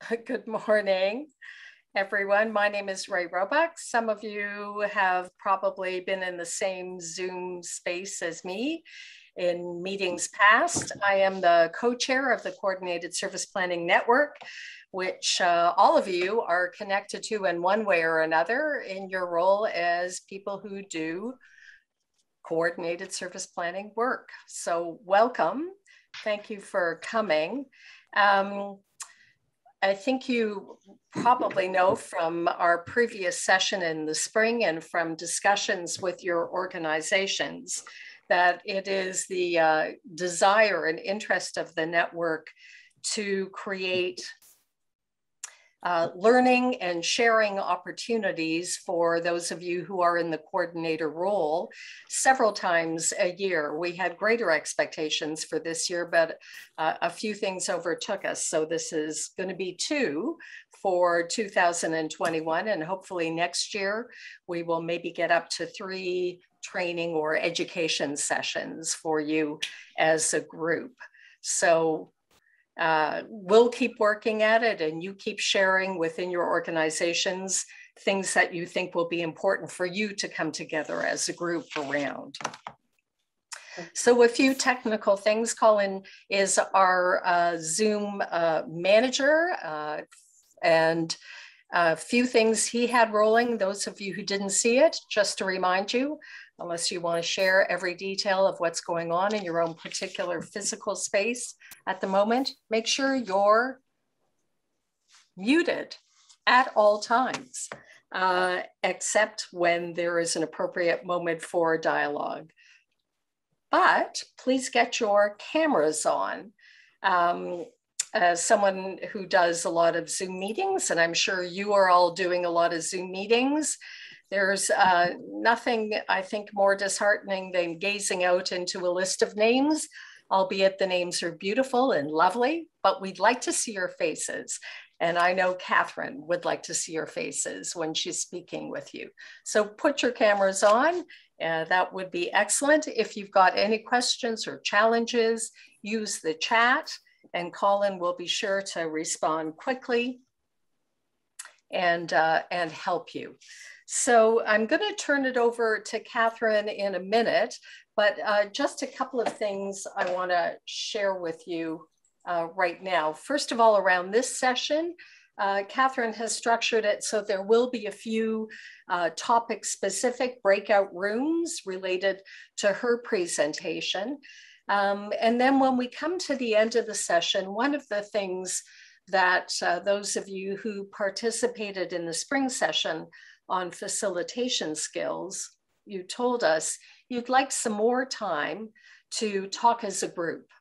Good morning, everyone. My name is Ray Roebuck. Some of you have probably been in the same Zoom space as me in meetings past. I am the co-chair of the Coordinated Service Planning Network, which all of you are connected to in one way or another in your role as people who do coordinated service planning work. So welcome. Thank you for coming. I think you probably know from our previous session in the spring and from discussions with your organizations that it is the desire and interest of the network to create learning and sharing opportunities for those of you who are in the coordinator role several times a year. We had greater expectations for this year, but a few things overtook us. So this is going to be 2 for 2021, and hopefully next year we will maybe get up to 3 training or education sessions for you as a group. So we'll keep working at it, and you keep sharing within your organizations things that you think will be important for you to come together as a group around. So a few technical things. Colin is our Zoom manager, and a few things he had rolling. Those of you who didn't see it, just to remind you, unless you want to share every detail of what's going on in your own particular physical space at the moment, make sure you're muted at all times, except when there is an appropriate moment for dialogue. But please get your cameras on. As someone who does a lot of Zoom meetings, and I'm sure you are all doing a lot of Zoom meetings, there's nothing, I think, more disheartening than gazing out into a list of names, albeit the names are beautiful and lovely, but we'd like to see your faces. And I know Catherine would like to see your faces when she's speaking with you. So put your cameras on, that would be excellent. If you've got any questions or challenges, use the chat, and Colin will be sure to respond quickly and help you. So I'm going to turn it over to Catherine in a minute, but just a couple of things I want to share with you right now. First of all, around this session, Catherine has structured it so there will be a few topic-specific breakout rooms related to her presentation. And then when we come to the end of the session, one of the things that those of you who participated in the spring session on facilitation skills, you told us you'd like some more time to talk as a group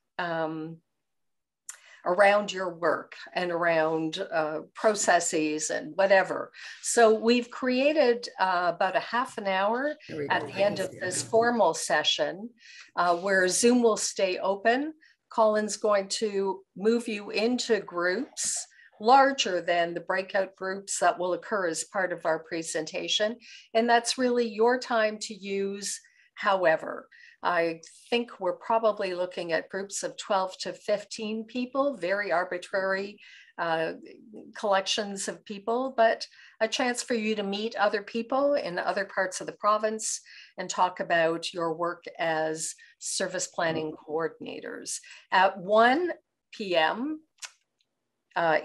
around your work and around processes and whatever. So we've created about a half an hour at the end of this formal session where Zoom will stay open. Colin's going to move you into groups larger than the breakout groups that will occur as part of our presentation. And that's really your time to use however. I think we're probably looking at groups of 12 to 15 people, very arbitrary collections of people, but a chance for you to meet other people in other parts of the province and talk about your work as service planning coordinators. At 1 p.m.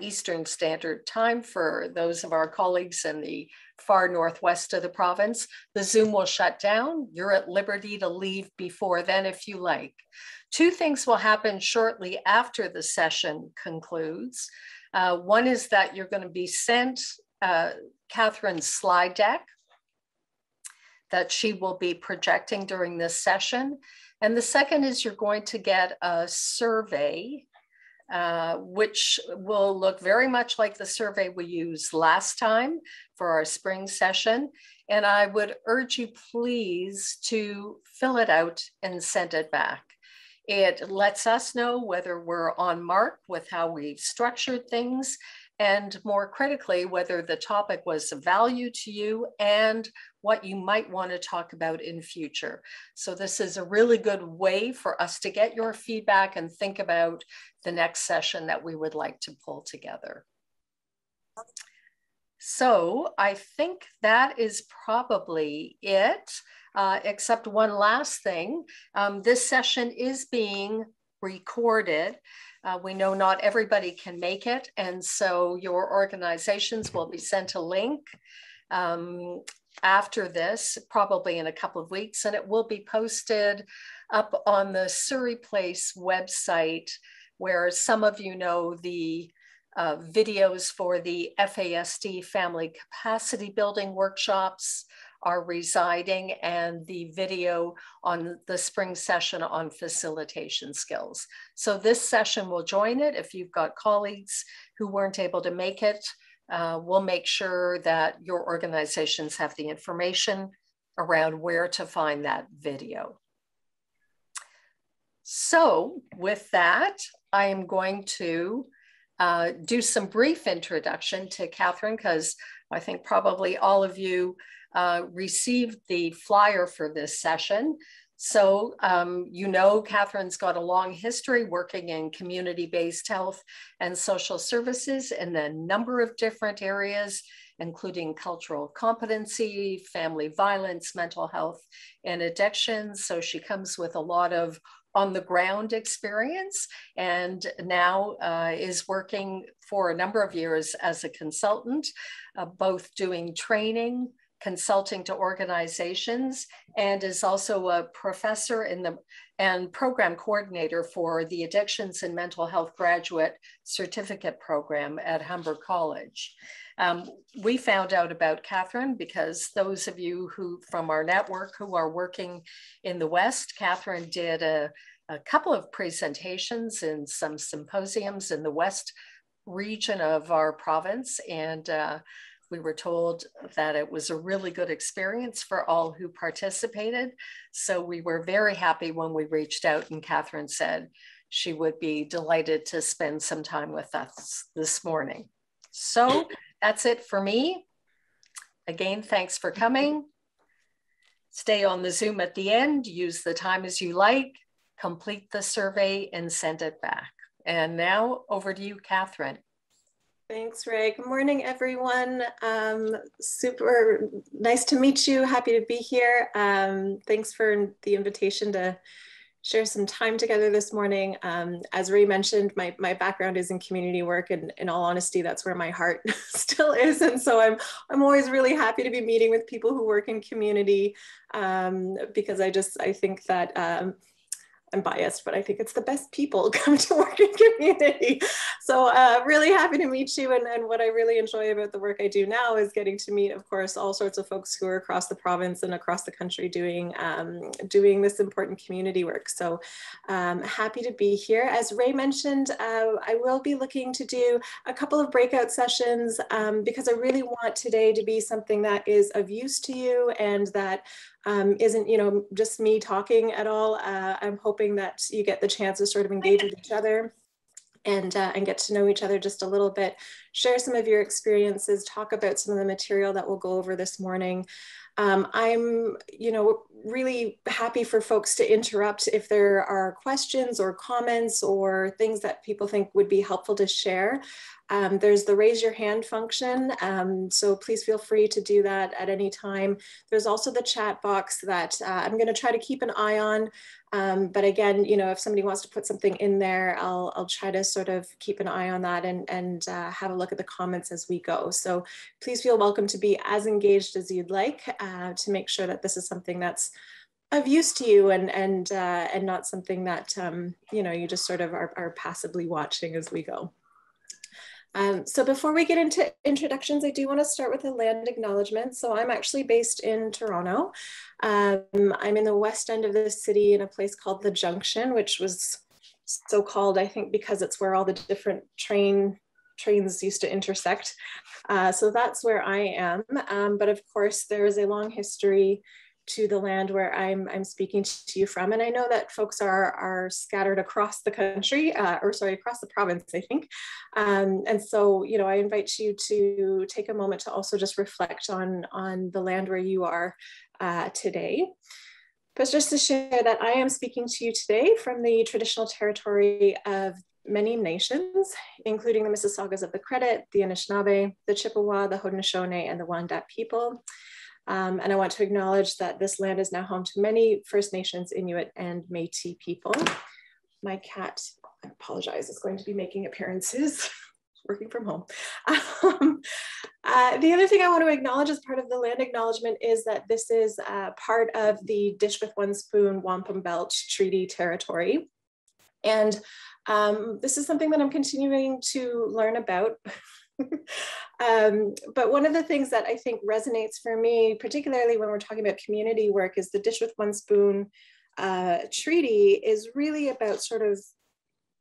Eastern Standard Time, for those of our colleagues in the far northwest of the province, the Zoom will shut down. You're at liberty to leave before then if you like. 2 things will happen shortly after the session concludes. One is that you're going to be sent Catherine's slide deck that she will be projecting during this session. And the second is you're going to get a survey which will look very much like the survey we used last time for our spring session. And I would urge you please to fill it out and send it back. It lets us know whether we're on mark with how we've structured things, and more critically, whether the topic was of value to you and what you might want to talk about in future. So this is a really good way for us to get your feedback and think about the next session that we would like to pull together. So I think that is probably it, except one last thing. This session is being recorded. We know not everybody can make it, and so your organizations will be sent a link after this, probably in a couple of weeks, and it will be posted up on the Surrey Place website, where some of you know the videos for the FASD Family Capacity Building workshops are residing, and the video on the spring session on facilitation skills. So this session will join it. If you've got colleagues who weren't able to make it, we'll make sure that your organizations have the information around where to find that video. So with that, I am going to do some brief introduction to Catherine, because I think probably all of you received the flyer for this session. So you know Catherine's got a long history working in community-based health and social services in a number of different areas, including cultural competency, family violence, mental health, and addiction. So she comes with a lot of on the ground experience, and now is working for a number of years as a consultant, both doing training, consulting to organizations, and is also a professor in the and program coordinator for the Addictions and Mental Health Graduate Certificate Program at Humber College. We found out about Catherine because those of you who from our network who are working in the West, Catherine did a couple of presentations in some symposiums in the West region of our province, and we were told that it was a really good experience for all who participated. So we were very happy when we reached out and Catherine said she would be delighted to spend some time with us this morning. So that's it for me. Again, thanks for coming. Stay on the Zoom at the end, use the time as you like, complete the survey and send it back. And now over to you, Catherine. Thanks, Ray. Good morning, everyone. Super nice to meet you. Happy to be here. Thanks for the invitation to share some time together this morning. As Ray mentioned, my background is in community work, and in all honesty, that's where my heart still is. And so I'm always really happy to be meeting with people who work in community, because I think that I'm biased, but I think it's the best people come to work in community. So really happy to meet you. And what I really enjoy about the work I do now is getting to meet, of course, all sorts of folks who are across the province and across the country doing this important community work. So happy to be here. As Ray mentioned, I will be looking to do a couple of breakout sessions because I really want today to be something that is of use to you and that isn't, just me talking at all. I'm hoping that you get the chance to sort of engage with each other and get to know each other just a little bit, share some of your experiences, talk about some of the material that we'll go over this morning. I'm, really happy for folks to interrupt if there are questions or comments or things that people think would be helpful to share. There's the raise your hand function, so please feel free to do that at any time. There's also the chat box that I'm going to try to keep an eye on. But again, if somebody wants to put something in there, I'll try to sort of keep an eye on that and have a look at the comments as we go. So please feel welcome to be as engaged as you'd like to make sure that this is something that's of use to you and not something that, you just sort of are passively watching as we go. So before we get into introductions, I do want to start with a land acknowledgement. So I'm actually based in Toronto. I'm in the west end of the city in a place called the Junction, which was so called, I think, because it's where all the different trains used to intersect. So that's where I am. But of course, there is a long history to the land where I'm speaking to you from. And I know that folks are scattered across the country, across the province, I think. And so, I invite you to take a moment to also just reflect on the land where you are today. But just to share that I am speaking to you today from the traditional territory of many nations, including the Mississaugas of the Credit, the Anishinaabe, the Chippewa, the Haudenosaunee, and the Wendat people. And I want to acknowledge that this land is now home to many First Nations, Inuit, and Métis people. My cat, I apologize, is going to be making appearances, working from home. The other thing I want to acknowledge as part of the land acknowledgement is that this is part of the Dish with One Spoon Wampum Belt Treaty Territory. And this is something that I'm continuing to learn about. But one of the things that I think resonates for me, particularly when we're talking about community work, is the Dish with One Spoon treaty is really about sort of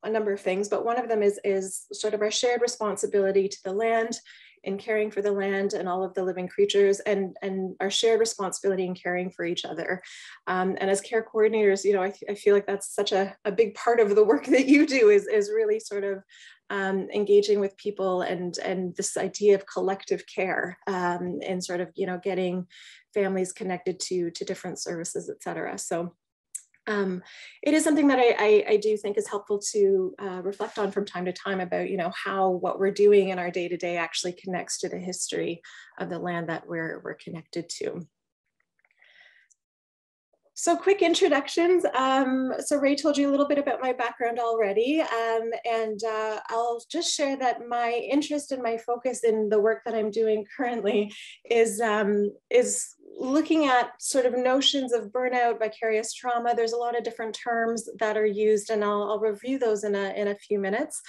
a number of things, but one of them is sort of our shared responsibility to the land in caring for the land and all of the living creatures, and our shared responsibility in caring for each other. And as care coordinators, you know, I feel like that's such a big part of the work that you do is really sort of engaging with people and this idea of collective care and sort of, you know, getting families connected to different services, et cetera. So it is something that I do think is helpful to reflect on from time to time about, you know, how what we're doing in our day-to-day actually connects to the history of the land that we're connected to. So quick introductions. So Ray told you a little bit about my background already, and I'll just share that my interest and my focus in the work that I'm doing currently is looking at sort of notions of burnout, vicarious trauma. There's a lot of different terms that are used, and I'll review those in a few minutes.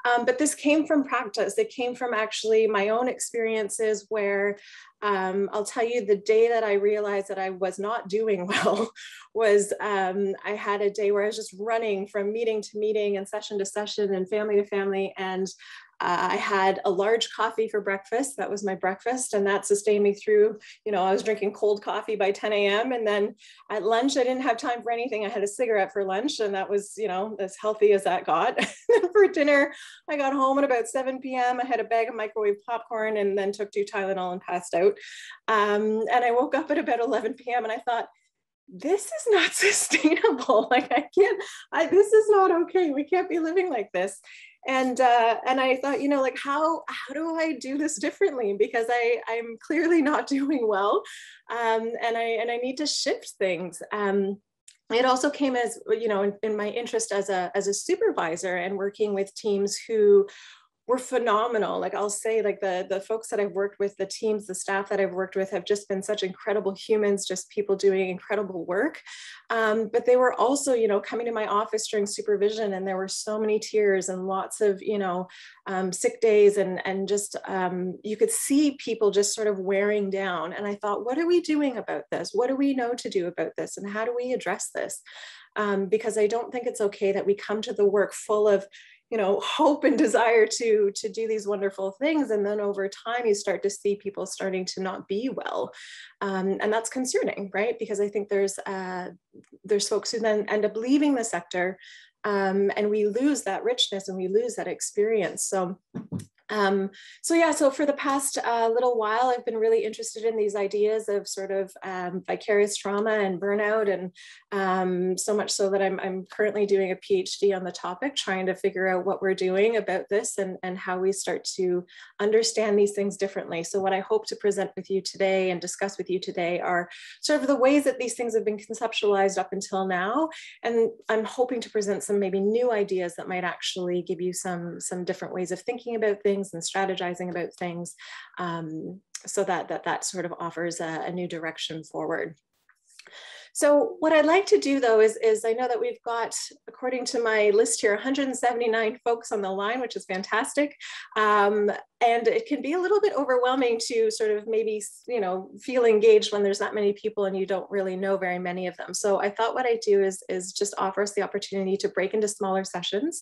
But this came from practice. It came from actually my own experiences where I'll tell you the day that I realized that I was not doing well was I had a day where I was just running from meeting to meeting and session to session and family to family. And I had a large coffee for breakfast. That was my breakfast. And that sustained me through, you know, I was drinking cold coffee by 10 a.m. And then at lunch, I didn't have time for anything. I had a cigarette for lunch, and that was, you know, as healthy as that got. For dinner, I got home at about 7 p.m. I had a bag of microwave popcorn and then took 2 Tylenol and passed out. And I woke up at about 11 p.m. and I thought, this is not sustainable. Like this is not okay. We can't be living like this. And I thought, you know, like how do I do this differently? Because I'm clearly not doing well, and I need to shift things. It also came as, you know, in my interest as a supervisor and working with teams who were phenomenal. Like I'll say, like the folks that I've worked with, the teams, the staff that I've worked with have just been such incredible humans, just people doing incredible work. But they were also, you know, coming to my office during supervision, and there were so many tears and lots of, you know, sick days, and just you could see people just sort of wearing down. And I thought, what are we doing about this? What do we know to do about this? And how do we address this? Because I don't think it's okay that we come to the work full of, you know, hope and desire to do these wonderful things. And then over time, you start to see people starting to not be well. And that's concerning, right? Because I think there's folks who then end up leaving the sector, and we lose that richness and we lose that experience. So for the past little while, I've been really interested in these ideas of sort of vicarious trauma and burnout, and so much so that I'm currently doing a PhD on the topic, trying to figure out what we're doing about this and how we start to understand these things differently. So what I hope to present with you today and discuss with you today are sort of the ways that these things have been conceptualized up until now. And I'm hoping to present some maybe new ideas that might actually give you some different ways of thinking about things and strategizing about things, so that sort of offers a new direction forward. So what I'd like to do though is I know that we've got, according to my list here, 179 folks on the line, which is fantastic. And it can be a little bit overwhelming to sort of maybe, you know, feel engaged when there's that many people and you don't really know very many of them. So I thought what I'd do is just offer us the opportunity to break into smaller sessions.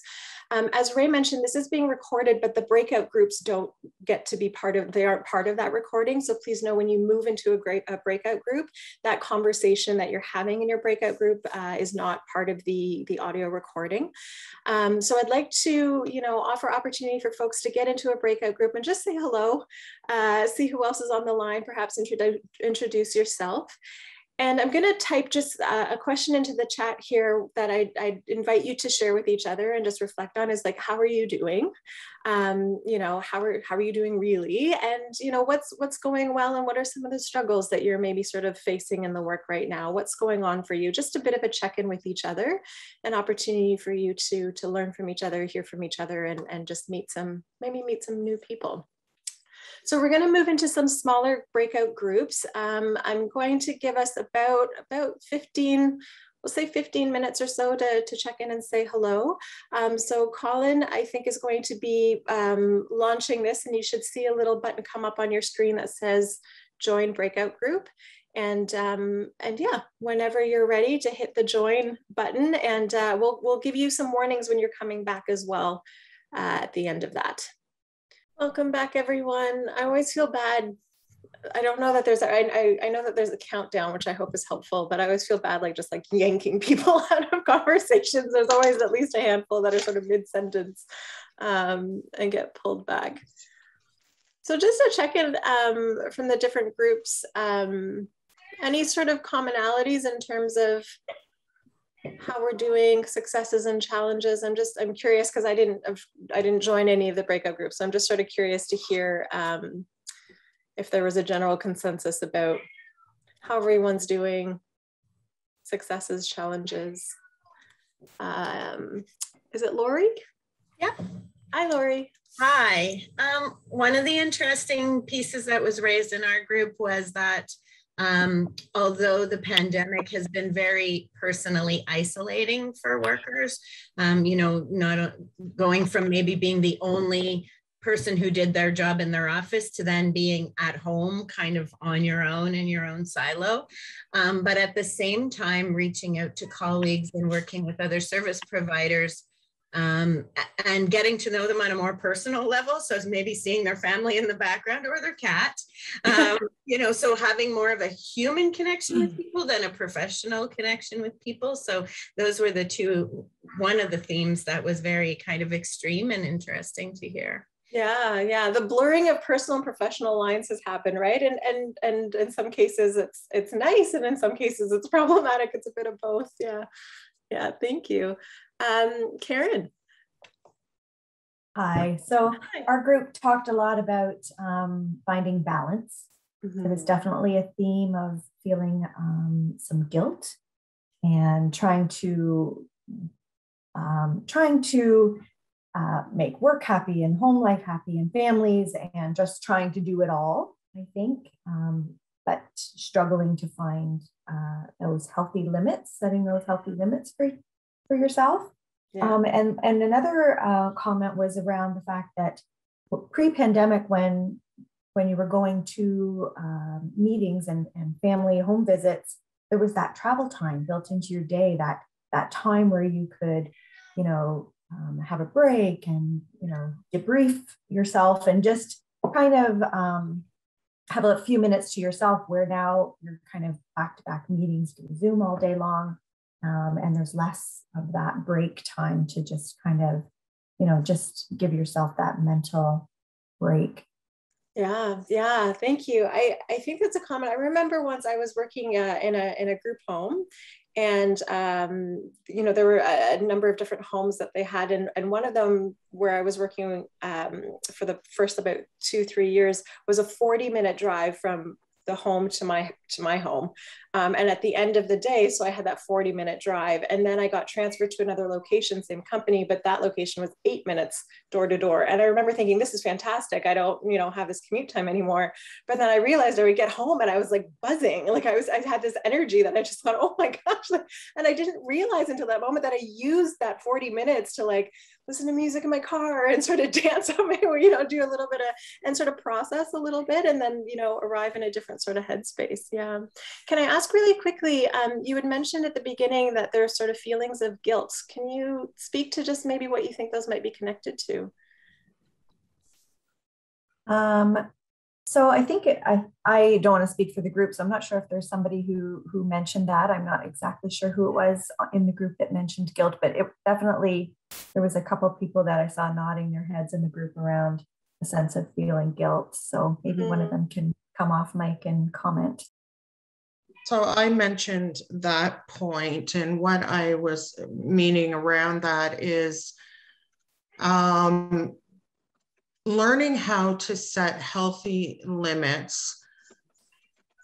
As Ray mentioned, this is being recorded, but the breakout groups don't get to be they aren't part of that recording. So please know when you move into a breakout group, that conversation that you're having in your breakout group is not part of the audio recording. So I'd like to, you know, offer opportunity for folks to get into a breakout group and just say hello, see who else is on the line, perhaps introduce yourself. And I'm going to type just a question into the chat here that I invite you to share with each other and just reflect on, is like, how are you doing? You know, how are you doing really? And, you know, what's going well, and what are some of the struggles that you're maybe sort of facing in the work right now? What's going on for you? Just a bit of a check-in with each other, an opportunity for you to learn from each other, hear from each other, and just maybe meet some new people. So we're going to move into some smaller breakout groups. I'm going to give us about 15, we'll say 15 minutes or so to check in and say hello. So Colin, I think, is going to be launching this, and you should see a little button come up on your screen that says join breakout group. And yeah, whenever you're ready to hit the join button, and we'll give you some warnings when you're coming back as well at the end of that. Welcome back, everyone. I always feel bad. I don't know that there's, I know that there's a countdown, which I hope is helpful, but I always feel bad, like just like yanking people out of conversations. There's always at least a handful that are sort of mid-sentence and get pulled back. So just to check in from the different groups, any sort of commonalities in terms of how we're doing, successes and challenges? I'm curious, because I didn't join any of the breakout groups. So I'm just sort of curious to hear if there was a general consensus about how everyone's doing, successes, challenges. Is it Lori? Yeah. Hi, Lori. Hi. One of the interesting pieces that was raised in our group was that although the pandemic has been very personally isolating for workers, you know, not going from maybe being the only person who did their job in their office to then being at home kind of on your own in your own silo. But at the same time, reaching out to colleagues and working with other service providers and getting to know them on a more personal level. So maybe seeing their family in the background or their cat, you know, so having more of a human connection with people than a professional connection with people. So those were one of the themes that was very kind of extreme and interesting to hear. Yeah, the blurring of personal and professional lines has happened, right? And in some cases it's nice, and in some cases it's problematic. It's a bit of both. Yeah, thank you. Karen. Hi. So our group talked a lot about finding balance. There was definitely a theme of feeling some guilt and trying to make work happy and home life happy and families, and just trying to do it all, I think, but struggling to find those healthy limits, setting those healthy limits for yourself. Yeah. And another comment was around the fact that pre-pandemic, when you were going to meetings and family home visits, there was that travel time built into your day, that time where you could, you know, have a break and, you know, debrief yourself and just kind of have a few minutes to yourself, where now you're kind of back-to-back meetings through Zoom all day long. And there's less of that break time to just kind of, you know, just give yourself that mental break. Yeah, thank you. I think that's a comment. I remember once I was working in a group home, and you know, there were a number of different homes that they had, and one of them where I was working for the first about 2-3 years was a 40-minute drive from the home to my home. And at the end of the day, so I had that 40-minute drive, and then I got transferred to another location, same company, but that location was 8 minutes door to door. And I remember thinking, this is fantastic. I don't, you know, have this commute time anymore. But then I realized I would get home and I was like buzzing. Like I had this energy that I just thought, oh my gosh. And I didn't realize until that moment that I used that 40 minutes to like listen to music in my car and sort of dance on my, you know, do a little bit of, and sort of process a little bit, and then, you know, arrive in a different sort of headspace. Yeah. Can I ask really quickly, you had mentioned at the beginning that there are sort of feelings of guilt. Can you speak to just maybe what you think those might be connected to? So I think I don't want to speak for the group, so I'm not sure if there's somebody who mentioned that. I'm not exactly sure who it was in the group that mentioned guilt, but it definitely, there was a couple of people that I saw nodding their heads in the group around a sense of feeling guilt. So maybe one of them can come off mic and comment. So I mentioned that point, and what I was meaning around that is learning how to set healthy limits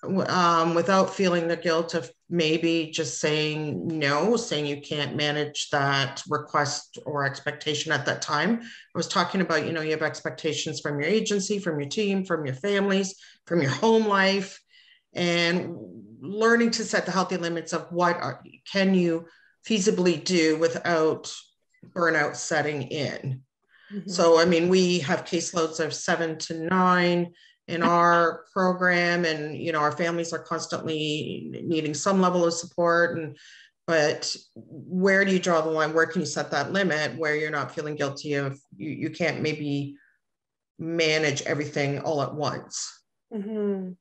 without feeling the guilt of maybe just saying no, saying you can't manage that request or expectation at that time. I was talking about, you have expectations from your agency, from your team, from your families, from your home life, and learning to set the healthy limits of what can you feasibly do without burnout setting in. Mm-hmm. So, I mean, we have caseloads of 7 to 9 in our program, and our families are constantly needing some level of support, but where do you draw the line? Where can you set that limit where you're not feeling guilty of you can't maybe manage everything all at once? Mm-hmm.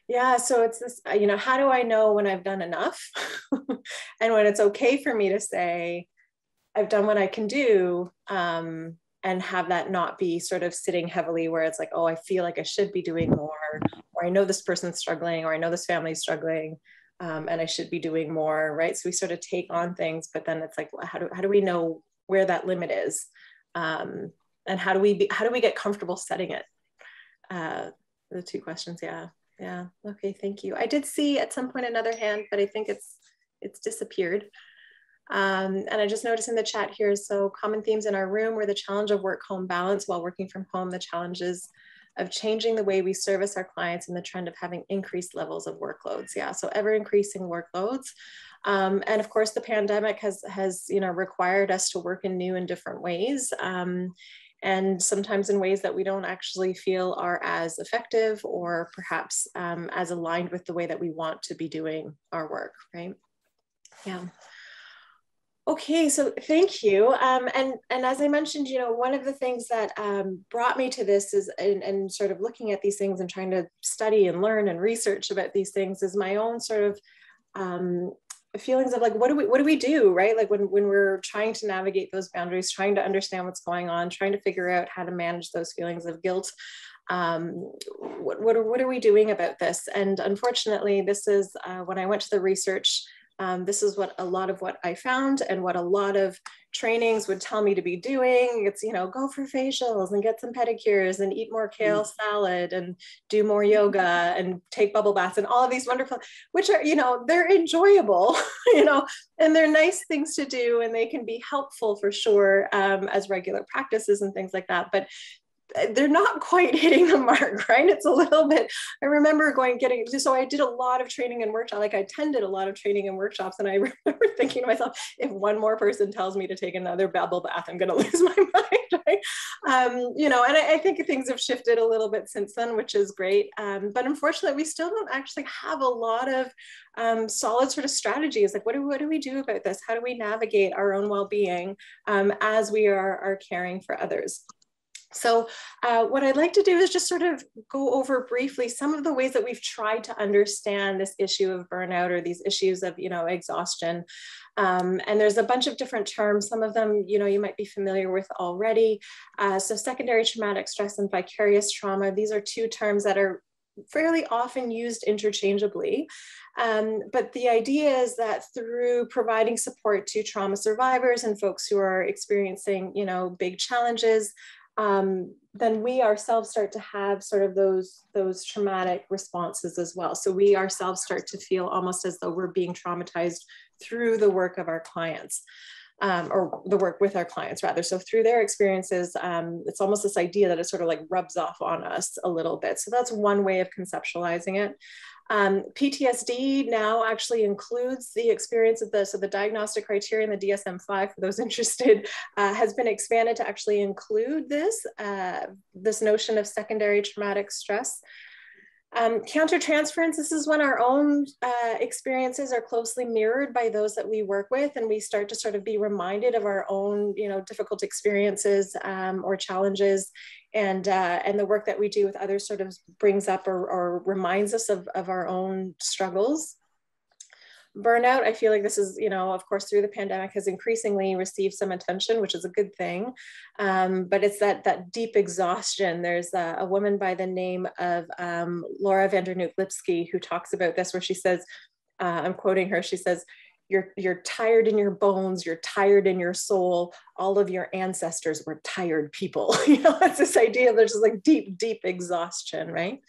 Yeah, so it's this, how do I know when I've done enough and when it's okay for me to say I've done what I can do, and have that not be sort of sitting heavily where it's like, oh, I feel like I should be doing more, or I know this person's struggling, or I know this family's struggling, and I should be doing more, right? So we sort of take on things, but then it's like, well, how do we know where that limit is, and how do we get comfortable setting it? The two questions, yeah. Okay, thank you. I did see at some point another hand, but I think it's disappeared. And I just noticed in the chat here, so common themes in our room were the challenge of work-home balance while working from home, the challenges of changing the way we service our clients, and the trend of having increased levels of workloads. Yeah, so ever increasing workloads. And of course, the pandemic has required us to work in new and different ways. And sometimes in ways that we don't actually feel are as effective, or perhaps as aligned with the way that we want to be doing our work, right? Yeah. Okay, so thank you. And as I mentioned, one of the things that brought me to this is, and sort of looking at these things and trying to study and learn and research about these things, is my own sort of feelings of like, what do we do, right? Like when we're trying to navigate those boundaries, trying to understand what's going on, trying to figure out how to manage those feelings of guilt. What are we doing about this? And unfortunately, this is when I went to the research, this is what a lot of what I found, and what a lot of trainings would tell me to be doing. It's, go for facials and get some pedicures and eat more kale salad and do more yoga and take bubble baths and all of these wonderful, which are, they're enjoyable, and they're nice things to do, and they can be helpful for sure, as regular practices and things like that. But they're not quite hitting the mark, right? It's a little bit, I remember so I did a lot of training and workshops, like I attended a lot of training and workshops, and I remember thinking to myself, if one more person tells me to take another bubble bath, I'm going to lose my mind, right? And I think things have shifted a little bit since then, which is great. But unfortunately, we still don't actually have a lot of solid sort of strategies. Like, what do we do about this? How do we navigate our own well-being as we are caring for others? So what I'd like to do is just sort of go over briefly some of the ways that we've tried to understand this issue of burnout, or these issues of, exhaustion. And there's a bunch of different terms. Some of them, you might be familiar with already. So secondary traumatic stress and vicarious trauma, these are two terms that are fairly often used interchangeably. But the idea is that through providing support to trauma survivors and folks who are experiencing, big challenges, then we ourselves start to have sort of those traumatic responses as well. So we ourselves start to feel almost as though we're being traumatized through the work of our clients, or the work with our clients rather. So through their experiences, it's almost this idea that it sort of like rubs off on us a little bit. So that's one way of conceptualizing it. PTSD now actually includes the experience of so the diagnostic criteria in the DSM-5, for those interested, has been expanded to actually include this notion of secondary traumatic stress. Countertransference, this is when our own experiences are closely mirrored by those that we work with, and we start to sort of be reminded of our own, difficult experiences or challenges, and the work that we do with others sort of brings up or reminds us of our own struggles. Burnout, I feel like this is, of course, through the pandemic has increasingly received some attention, which is a good thing. But it's that deep exhaustion. There's a woman by the name of Laura Vandernoot Lipsky who talks about this, where she says, I'm quoting her. She says, you're tired in your bones, you're tired in your soul. All of your ancestors were tired people. You know, it's this idea of there's just like deep, deep exhaustion, right?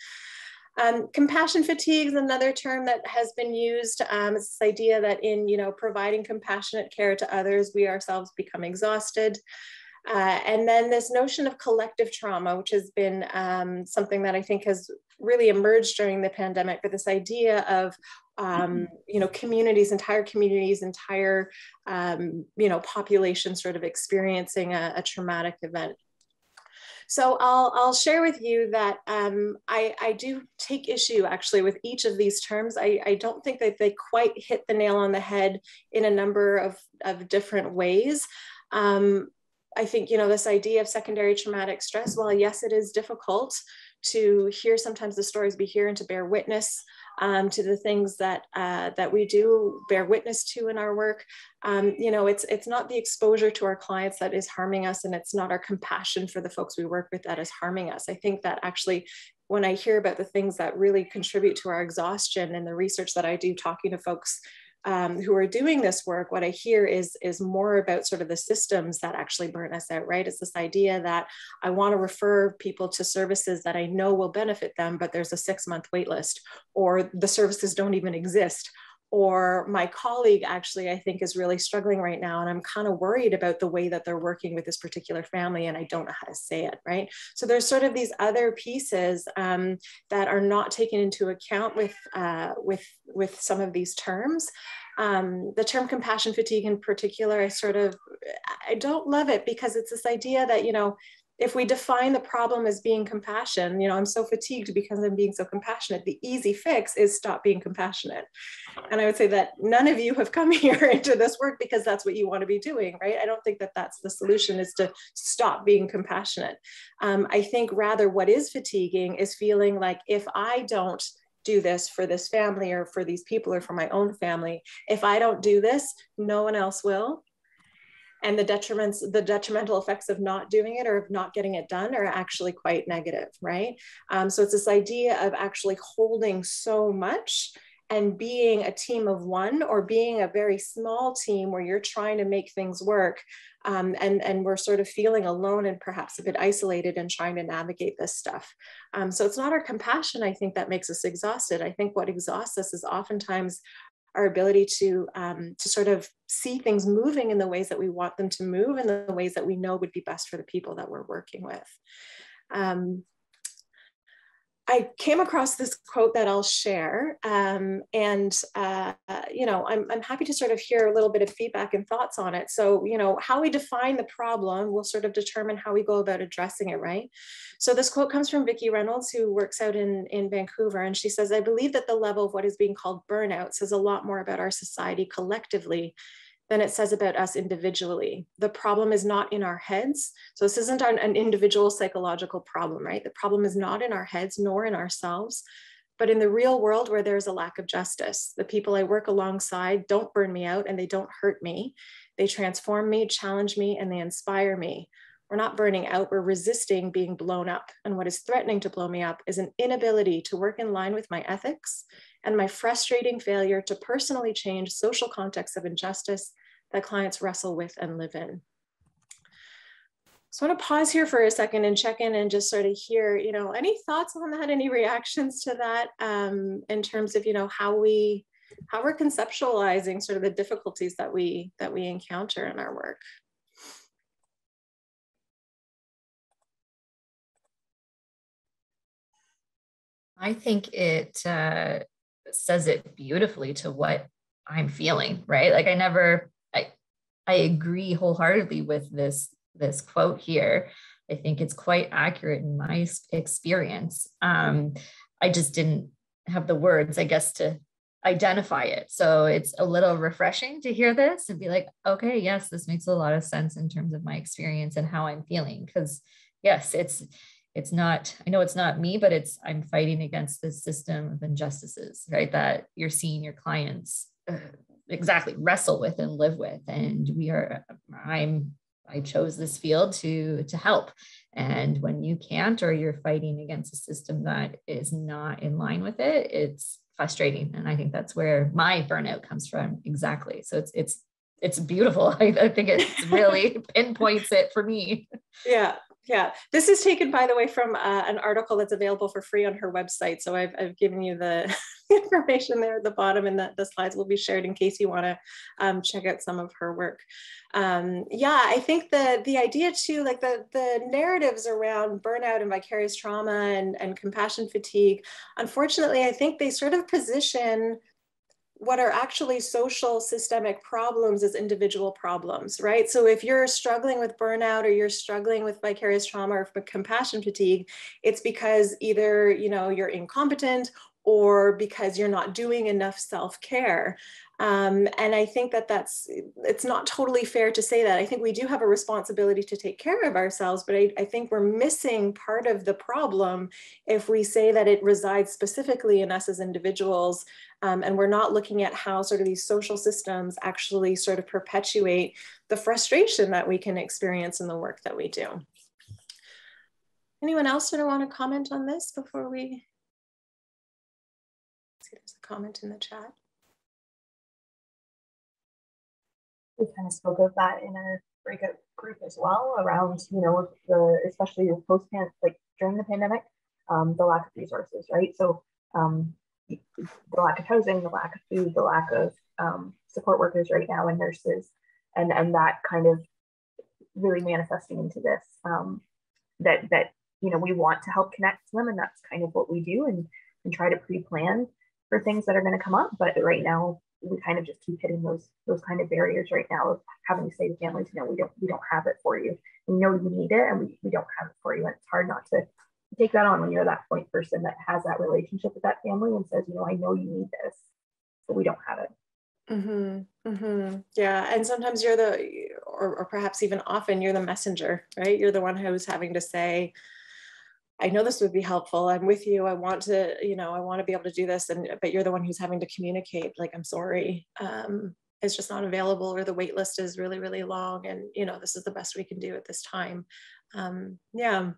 Compassion fatigue is another term that has been used. It's this idea that in, you know, providing compassionate care to others, we ourselves become exhausted. And then this notion of collective trauma, which has been something that I think has really emerged during the pandemic, but this idea of, you know, entire communities, entire, you know, population sort of experiencing a traumatic event. So I'll share with you that I do take issue actually with each of these terms. I don't think that they quite hit the nail on the head in a number of different ways. I think, you know, this idea of secondary traumatic stress, while yes, it is difficult to hear sometimes the stories we hear and to bear witness to the things that that we do bear witness to in our work. You know, it's not the exposure to our clients that is harming us, and it's not our compassion for the folks we work with that is harming us. I think that actually, when I hear about the things that really contribute to our exhaustion and the research that I do talking to folks who are doing this work, what I hear is more about sort of the systems that actually burn us out, right? It's this idea that I want to refer people to services that I know will benefit them, but there's a 6-month wait list, or the services don't even exist. Or my colleague actually, I think, is really struggling right now, and I'm kind of worried about the way that they're working with this particular family, and I don't know how to say it, right? So there's sort of these other pieces that are not taken into account with some of these terms. The term compassion fatigue in particular, I don't love it, because it's this idea that, you know, if we define the problem as being compassion, you know, I'm so fatigued because I'm being so compassionate, the easy fix is stop being compassionate. And I would say that none of you have come here into this work because that's what you want to be doing, right? I don't think that that's the solution, is to stop being compassionate. I think rather what is fatiguing is feeling like, if I don't do this for this family or for these people or for my own family, if I don't do this, no one else will. And the detrimental effects of not doing it or of not getting it done are actually quite negative, right? So it's this idea of actually holding so much and being a team of one, or being a very small team where you're trying to make things work. And we're sort of feeling alone and perhaps a bit isolated and trying to navigate this stuff. So it's not our compassion, I think, that makes us exhausted. I think what exhausts us is oftentimes our ability to sort of see things moving in the ways that we want them to move, and the ways that we know would be best for the people that we're working with. I came across this quote that I'll share, you know, I'm happy to sort of hear a little bit of feedback and thoughts on it. So, you know, how we define the problem will sort of determine how we go about addressing it, right? So this quote comes from Vicki Reynolds, who works out in Vancouver, and she says, "I believe that the level of what is being called burnout says a lot more about our society collectively than it says about us individually. The problem is not in our heads." So this isn't an individual psychological problem, right? The problem is not in our heads nor in ourselves, but in the real world where there's a lack of justice. The people I work alongside don't burn me out, and they don't hurt me. They transform me, challenge me, and they inspire me. We're not burning out, we're resisting being blown up. And what is threatening to blow me up is an inability to work in line with my ethics and my frustrating failure to personally change social contexts of injustice that clients wrestle with and live in. So I want to pause here for a second and check in and just sort of hear, you know, any thoughts on that, any reactions to that, in terms of, you know, how we're conceptualizing sort of the difficulties that we encounter in our work. I think it says it beautifully to what I'm feeling, right? Like I agree wholeheartedly with this quote here. I think it's quite accurate in my experience. I just didn't have the words, I guess, to identify it. So it's a little refreshing to hear this and be like, okay, yes, this makes a lot of sense in terms of my experience and how I'm feeling. Because yes, it's not, I know it's not me, but I'm fighting against this system of injustices, right? That you're seeing your clients exactly wrestle with and live with. And I'm I chose this field to help. And when you can't, or you're fighting against a system that is not in line with it, it's frustrating. And I think that's where my burnout comes from. Exactly. So it's beautiful. I think it really pinpoints it for me. Yeah. Yeah. This is taken, by the way, from an article that's available for free on her website. So I've given you the information there at the bottom, and the slides will be shared in case you want to check out some of her work. Yeah, I think the idea too, like the narratives around burnout and vicarious trauma and compassion fatigue, unfortunately, I think they sort of position what are actually social systemic problems as individual problems, right? So if you're struggling with burnout, or you're struggling with vicarious trauma or compassion fatigue, it's because either, you know, you're incompetent, or because you're not doing enough self-care. And I think it's not totally fair to say that. I think we do have a responsibility to take care of ourselves, but I think we're missing part of the problem if we say that it resides specifically in us as individuals. And we're not looking at how sort of these social systems actually sort of perpetuate the frustration that we can experience in the work that we do. Anyone else sort of want to comment on this before we see? There's a comment in the chat. We kind of spoke of that in our breakout group as well, around, you know, especially the post-pandemic, like during the pandemic, the lack of resources, right? So the lack of housing, the lack of food, the lack of support workers right now, and nurses, and that kind of really manifesting into this, that you know, we want to help connect to them, and that's kind of what we do, and try to pre-plan for things that are going to come up. But right now, we kind of just keep hitting those kind of barriers right now of having to say to families, you know, we don't have it for you. We know you need it, and we don't have it for you. And it's hard not to take that on when you're that point person that has that relationship with that family and says, you know, I know you need this, but we don't have it. Mm-hmm, mm-hmm. Yeah, and sometimes you're or perhaps even often you're the messenger, right? You're the one who's having to say, I know this would be helpful. I'm with you. I want to, you know, I want to be able to do this. But you're the one who's having to communicate, like, I'm sorry, it's just not available, or the wait list is really, really long. And, you know, this is the best we can do at this time. Yeah.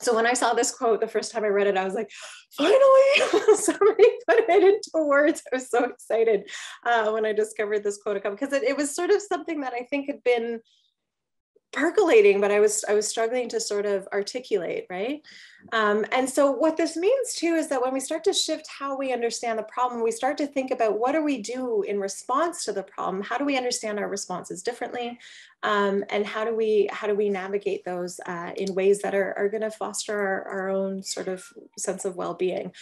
So when I saw this quote the first time I read it, I was like, finally, somebody put it into words. I was so excited when I discovered this quote, because it was sort of something that I think had been percolating, but I was struggling to sort of articulate, right? And so what this means too is that when we start to shift how we understand the problem, we start to think about what do we do in response to the problem? How do we understand our responses differently? And how do we navigate those in ways that are going to foster our own sort of sense of well-being?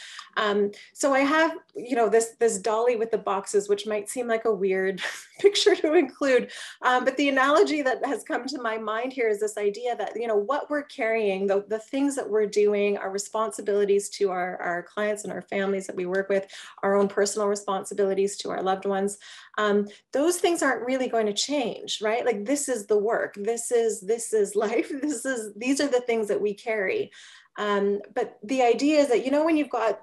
So I have, you know, this dolly with the boxes, which might seem like a weird picture to include, but the analogy that has come to my mind here is this idea that, you know, what we're carrying, the things that we're doing, our responsibilities to our clients and our families that we work with, our own personal responsibilities to our loved ones, those things aren't really going to change, right? Like, this is the work, this is life, these are the things that we carry. But the idea is that, you know, when you've got,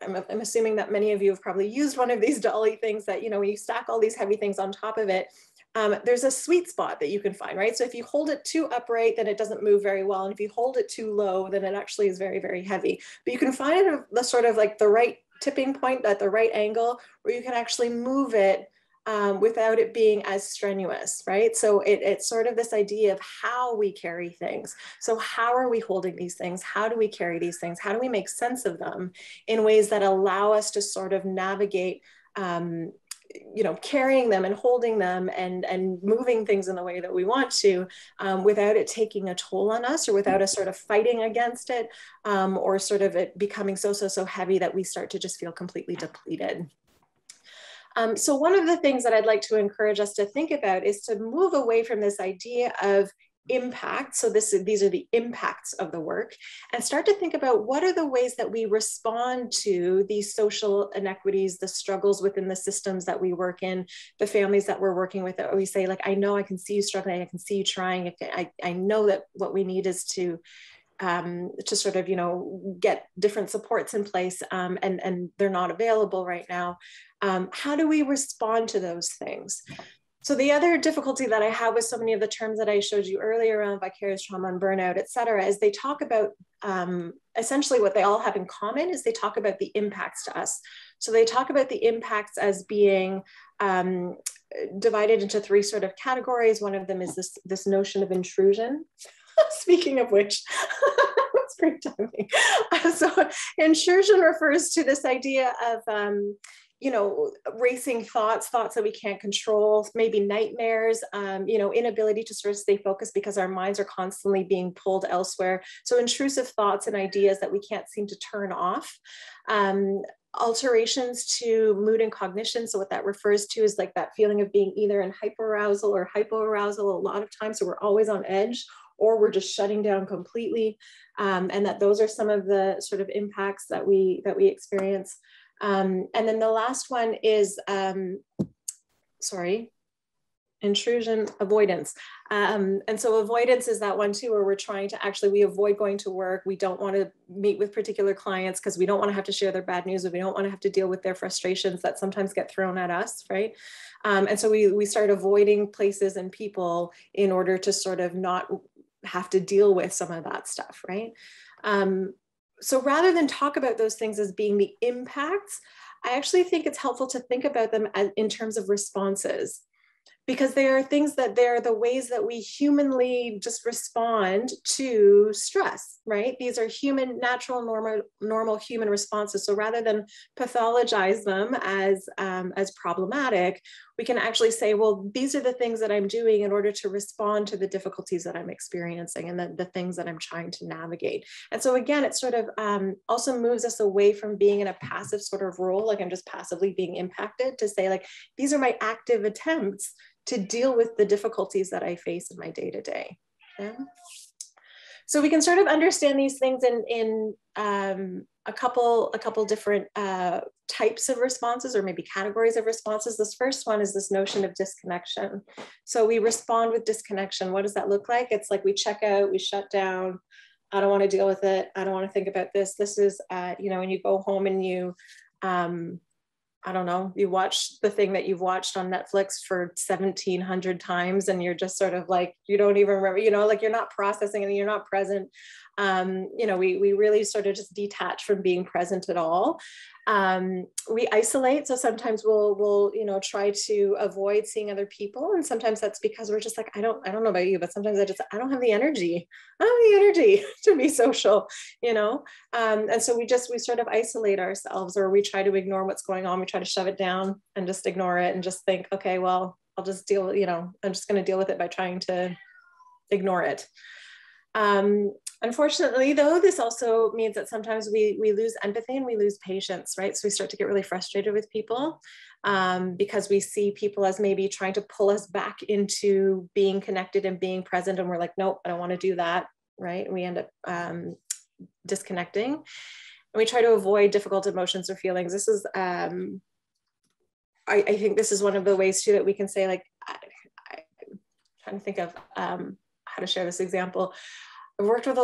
I'm assuming that many of you have probably used one of these dolly things that, you know, when you stack all these heavy things on top of it, there's a sweet spot that you can find, right? So if you hold it too upright, then it doesn't move very well. And if you hold it too low, then it actually is very, very heavy. But you can find the sort of like the right tipping point at the right angle where you can actually move it without it being as strenuous, right? So it's sort of this idea of how we carry things. So how are we holding these things? How do we carry these things? How do we make sense of them in ways that allow us to sort of navigate you know, carrying them and holding them and moving things in the way that we want to, without it taking a toll on us, or without us sort of fighting against it, or sort of it becoming so heavy that we start to just feel completely depleted. So one of the things that I'd like to encourage us to think about is to move away from this idea of impact. So these are the impacts of the work, and start to think about what are the ways that we respond to these social inequities, the struggles within the systems that we work in, the families that we're working with, that we say, like, I know I can see you struggling, I can see you trying, I know that what we need is to sort of, you know, get different supports in place, and they're not available right now. How do we respond to those things? So the other difficulty that I have with so many of the terms that I showed you earlier around vicarious trauma and burnout, et cetera, is they talk about, essentially what they all have in common is they talk about the impacts to us. So they talk about the impacts as being divided into three sort of categories. One of them is this notion of intrusion. Speaking of which, it's great timing. So intrusion refers to this idea of, you know, racing thoughts that we can't control, maybe nightmares, you know, inability to sort of stay focused because our minds are constantly being pulled elsewhere. So intrusive thoughts and ideas that we can't seem to turn off. Alterations to mood and cognition. So what that refers to is like that feeling of being either in hyperarousal or hypoarousal a lot of times. So we're always on edge, or we're just shutting down completely. And that those are some of the sort of impacts that we experience. And then the last one is, intrusion avoidance. And so avoidance is that one too, where we're trying to actually, we avoid going to work. We don't want to meet with particular clients because we don't want to have to share their bad news, or we don't want to have to deal with their frustrations that sometimes get thrown at us, right? And so we start avoiding places and people in order to sort of not have to deal with some of that stuff, right? So rather than talk about those things as being the impacts, I actually think it's helpful to think about them as, in terms of responses, because they are things that they're the ways that we humanly just respond to stress, right? These are human, natural, normal human responses. So rather than pathologize them as problematic, we can actually say, well, these are the things that I'm doing in order to respond to the difficulties that I'm experiencing and the things that I'm trying to navigate. And so again, it sort of also moves us away from being in a passive sort of role, like I'm just passively being impacted, to say like, these are my active attempts to deal with the difficulties that I face in my day-to-day. Yeah. So we can sort of understand these things in a couple different types of responses, or maybe categories of responses. This first one is this notion of disconnection. So we respond with disconnection. What does that look like? It's like we check out, we shut down. I don't want to deal with it. I don't want to think about this. This is, you know, when you go home and you, I don't know, you watch the thing that you've watched on Netflix for 1,700 times and you're just sort of like, you don't even remember, you know, like you're not processing and you're not present. You know, we really sort of just detach from being present at all. We isolate. So sometimes we'll, you know, try to avoid seeing other people. And sometimes that's because we're just like, I don't know about you, but sometimes I don't have the energy. I don't have the energy to be social, you know? And so we sort of isolate ourselves, or we try to ignore what's going on. We try to shove it down and just ignore it and just think, okay, well, I'll just deal, you know, I'm just going to deal with it by trying to ignore it. Unfortunately, though, this also means that sometimes we lose empathy and we lose patience, right? So we start to get really frustrated with people because we see people as maybe trying to pull us back into being connected and being present. And we're like, nope, I don't want to do that, right? And we end up disconnecting. And we try to avoid difficult emotions or feelings. This is, I think this is one of the ways too that we can say, like, I'm trying to think of how to share this example. I've worked with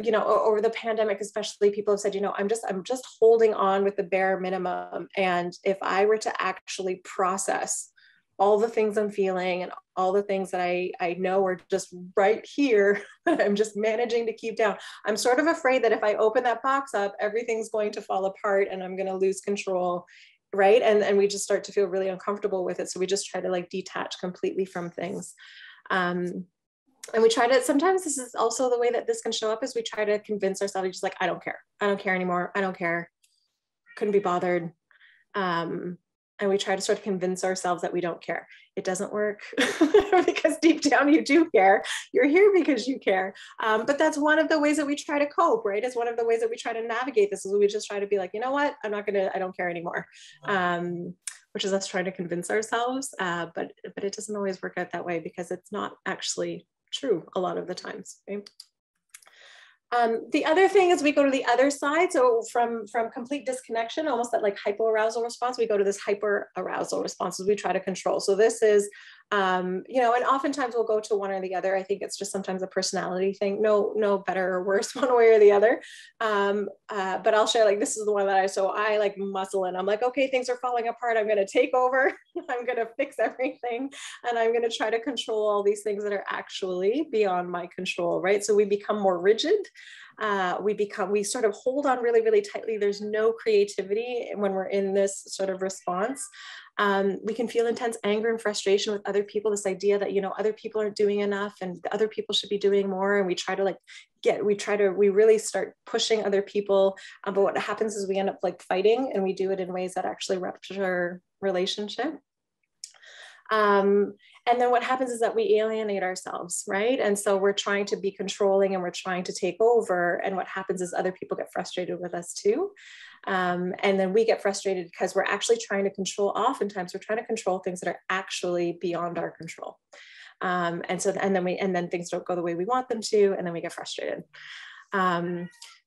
you know, over the pandemic, especially, people have said, you know, I'm just holding on with the bare minimum. And if I were to actually process all the things I'm feeling and all the things that I know are just right here, I'm just managing to keep down, I'm sort of afraid that if I open that box up, everything's going to fall apart and I'm going to lose control. Right. And we just start to feel really uncomfortable with it. So we just try to like detach completely from things. And we try to, sometimes this is also the way that this can show up, is we try to convince ourselves, just like, I don't care anymore. I don't care. Couldn't be bothered. And we try to sort of convince ourselves that we don't care. It doesn't work because deep down you do care. You're here because you care. But that's one of the ways that we try to cope, right? It's one of the ways that we try to navigate this, is we just try to be like, you know what? I don't care anymore. Which is us trying to convince ourselves, but it doesn't always work out that way, because it's not actually true a lot of the times. Right? The other thing is we go to the other side. So from complete disconnection, almost that like hypoarousal response, we go to this hyperarousal response as we try to control. So this is You know, and oftentimes we'll go to one or the other. I think it's just sometimes a personality thing, no better or worse one way or the other. But I'll share, like, this is the one that I like muscle in. I'm like, okay, things are falling apart. I'm going to take over. I'm going to fix everything. And I'm going to try to control all these things that are actually beyond my control, right? So we become more rigid. We sort of hold on really, really tightly. There's no creativity when we're in this sort of response. We can feel intense anger and frustration with other people, this idea that, you know, other people aren't doing enough and other people should be doing more. And we try to we really start pushing other people. But what happens is we end up like fighting, and we do it in ways that actually rupture relationship. And then what happens is that we alienate ourselves, right? And so we're trying to be controlling and we're trying to take over. And what happens is other people get frustrated with us too. And then we get frustrated because we're actually trying to control, oftentimes we're trying to control things that are actually beyond our control. And then things don't go the way we want them to, and then we get frustrated.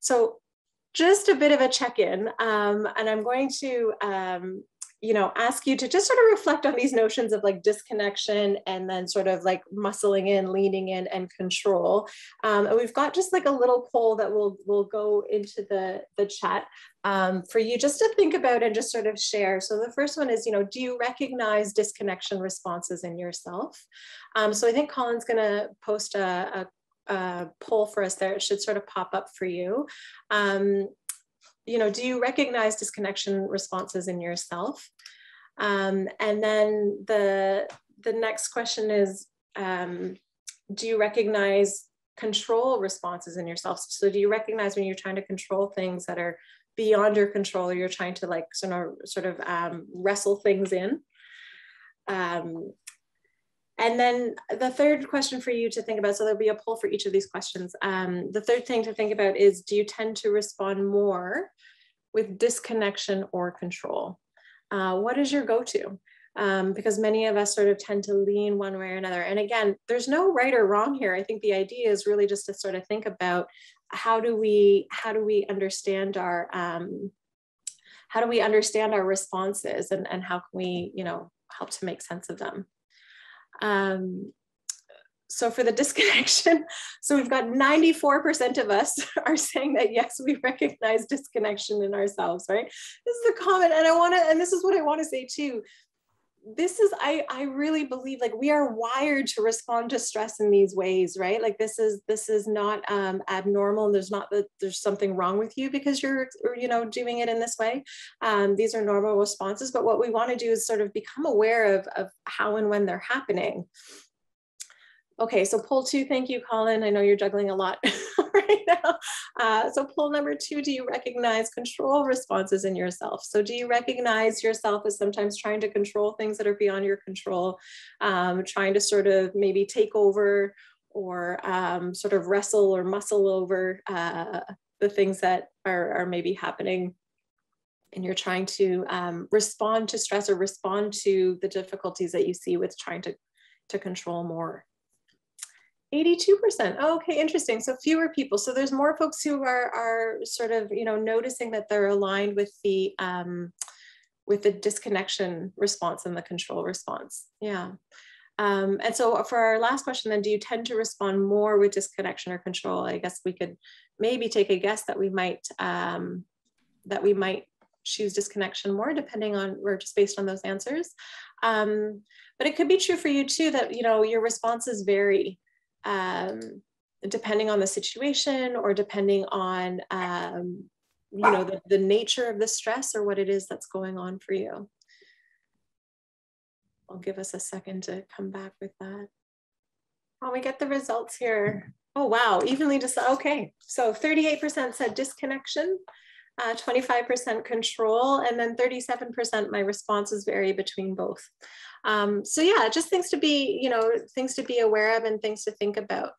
So just a bit of a check-in, and I'm going to, you know, ask you to just sort of reflect on these notions of like disconnection and then sort of like muscling in, leaning in, and control. And we've got just like a little poll that will go into the chat for you just to think about and just sort of share. So the first one is, you know, do you recognize disconnection responses in yourself? So I think Colin's going to post a poll for us there. It should sort of pop up for you. You know, do you recognize disconnection responses in yourself? And then the next question is, do you recognize control responses in yourself? So do you recognize when you're trying to control things that are beyond your control, or you're trying to like sort of wrestle things in? And then the third question for you to think about, so there'll be a poll for each of these questions. The third thing to think about is, do you tend to respond more with disconnection or control? What is your go-to? Because many of us sort of tend to lean one way or another. And again, there's no right or wrong here. I think the idea is really just to sort of think about how do we understand our responses, and how can we, you know, help to make sense of them. So for the disconnection, so we've got 94% of us are saying that yes, we recognize disconnection in ourselves, right? This is a comment, and this is what I want to say too. This is, I really believe, like, we are wired to respond to stress in these ways, right? Like this is not abnormal. There's something wrong with you because you're, you know, doing it in this way. These are normal responses, but what we want to do is sort of become aware of how and when they're happening. Okay, so poll 2, thank you, Colin. I know you're juggling a lot right now. So poll number 2, do you recognize control responses in yourself? So do you recognize yourself as sometimes trying to control things that are beyond your control, trying to sort of maybe take over or sort of wrestle or muscle over the things that are maybe happening, and you're trying to respond to stress or respond to the difficulties that you see with trying to control more? 82%. Oh, okay, interesting. So fewer people. So there's more folks who are sort of, you know, noticing that they're aligned with the disconnection response and the control response. Yeah. And so for our last question, then, do you tend to respond more with disconnection or control? I guess we could maybe take a guess that we might choose disconnection more, depending on, or just based on those answers. But it could be true for you too, that, you know, your responses vary depending on the situation, or depending on, you know, the nature of the stress or what it is that's going on for you. I'll give us a second to come back with that. Oh, we get the results here. Oh, wow, evenly decided. Okay, so 38% said disconnection, 25% control, and then 37% my responses vary between both. So yeah, just things to be, you know, things to be aware of and things to think about.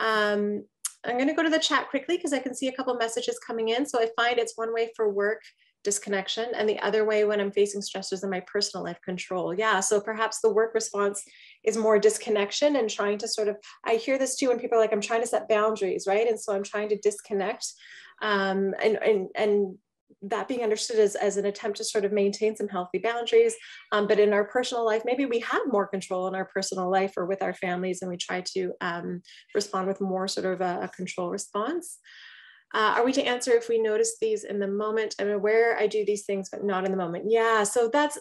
I'm going to go to the chat quickly because I can see a couple messages coming in. So I find it's one way for work, disconnection, and the other way when I'm facing stressors in my personal life, control. Yeah, so perhaps the work response is more disconnection and trying to sort of, I hear this too when people are like, I'm trying to set boundaries, right? And so I'm trying to disconnect and that being understood as an attempt to sort of maintain some healthy boundaries. But in our personal life, maybe we have more control in our personal life or with our families, and we try to respond with more sort of a control response. Are we to answer if we notice these in the moment? I'm aware I do these things, but not in the moment. Yeah, so that's,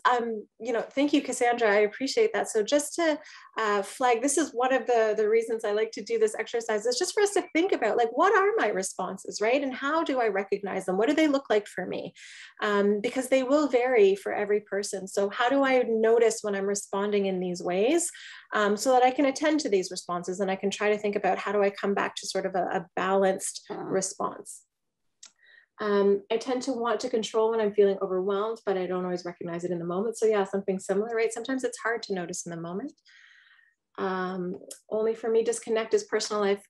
you know, thank you, Cassandra, I appreciate that. So just to flag, this is one of the reasons I like to do this exercise, is just for us to think about, like, what are my responses, right? And how do I recognize them? What do they look like for me? Because they will vary for every person. So how do I notice when I'm responding in these ways, so that I can attend to these responses, and I can try to think about how do I come back to sort of a balanced response. I tend to want to control when I'm feeling overwhelmed, but I don't always recognize it in the moment. So yeah, something similar, right? Sometimes it's hard to notice in the moment. Only for me, disconnect is personal life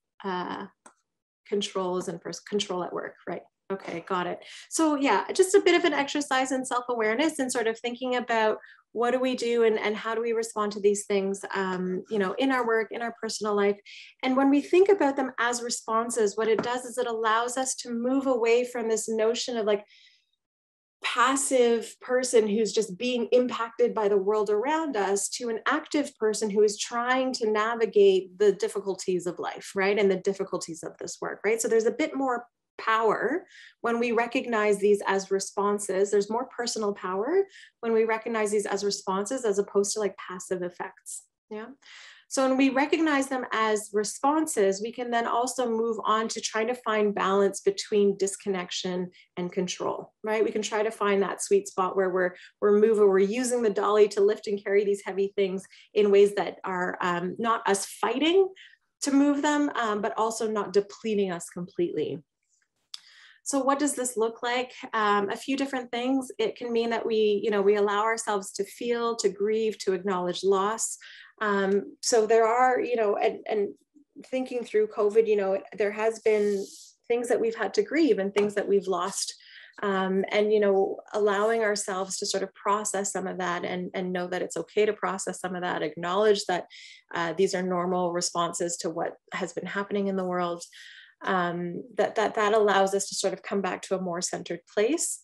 controls and control at work, right? Okay, got it. So yeah, just a bit of an exercise in self-awareness and sort of thinking about what do we do and how do we respond to these things, you know, in our work, in our personal life. And when we think about them as responses, what it does is it allows us to move away from this notion of like passive person who's just being impacted by the world around us to an active person who is trying to navigate the difficulties of life, right? And the difficulties of this work, right? So there's a bit more power when we recognize these as responses. There's more personal power when we recognize these as responses as opposed to like passive effects. Yeah. So when we recognize them as responses, we can then also move on to trying to find balance between disconnection and control, right? We can try to find that sweet spot where we're using the dolly to lift and carry these heavy things in ways that are not us fighting to move them, but also not depleting us completely. So what does this look like? A few different things. It can mean that we allow ourselves to feel, to grieve, to acknowledge loss. So there are, and thinking through COVID, there has been things that we've had to grieve and things that we've lost. And, allowing ourselves to sort of process some of that and know that it's okay to process some of that, acknowledge that these are normal responses to what has been happening in the world. That allows us to sort of come back to a more centered place.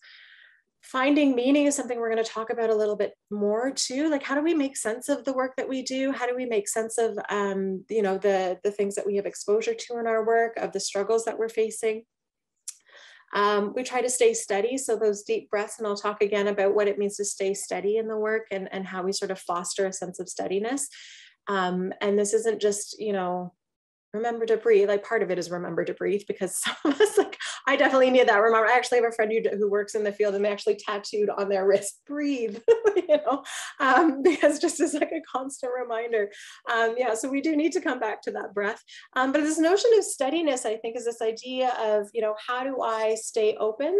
Finding meaning is something we're going to talk about a little bit more too. Like, how do we make sense of the work that we do? How do we make sense of, the things that we have exposure to in our work, of the struggles that we're facing? We try to stay steady. So those deep breaths, and I'll talk again about what it means to stay steady in the work and how we sort of foster a sense of steadiness. And this isn't just, remember to breathe. Like, part of it is remember to breathe, because some of us, like, I definitely need that. Remember, I actually have a friend who works in the field, and they actually tattooed on their wrist, breathe, because just as like a constant reminder. So we do need to come back to that breath. But this notion of steadiness, I think, is this idea of, how do I stay open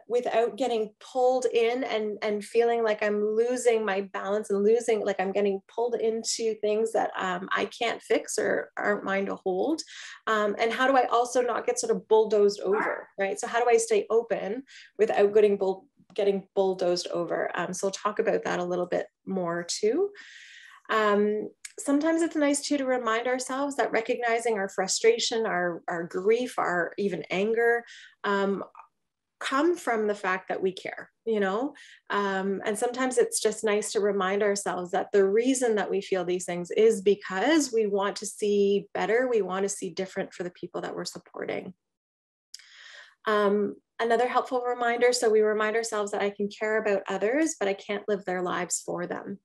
without getting pulled in and feeling like I'm losing my balance and like I'm getting pulled into things that I can't fix or aren't mine to hold. And how do I also not get sort of bulldozed over, right? So how do I stay open without getting bulldozed over? So I'll talk about that a little bit more too. Sometimes it's nice too to remind ourselves that recognizing our frustration, our grief, our even anger, come from the fact that we care, and sometimes it's just nice to remind ourselves that the reason that we feel these things is because we want to see better, we want to see different for the people that we're supporting. Another helpful reminder, so we remind ourselves that I can care about others, but I can't live their lives for them.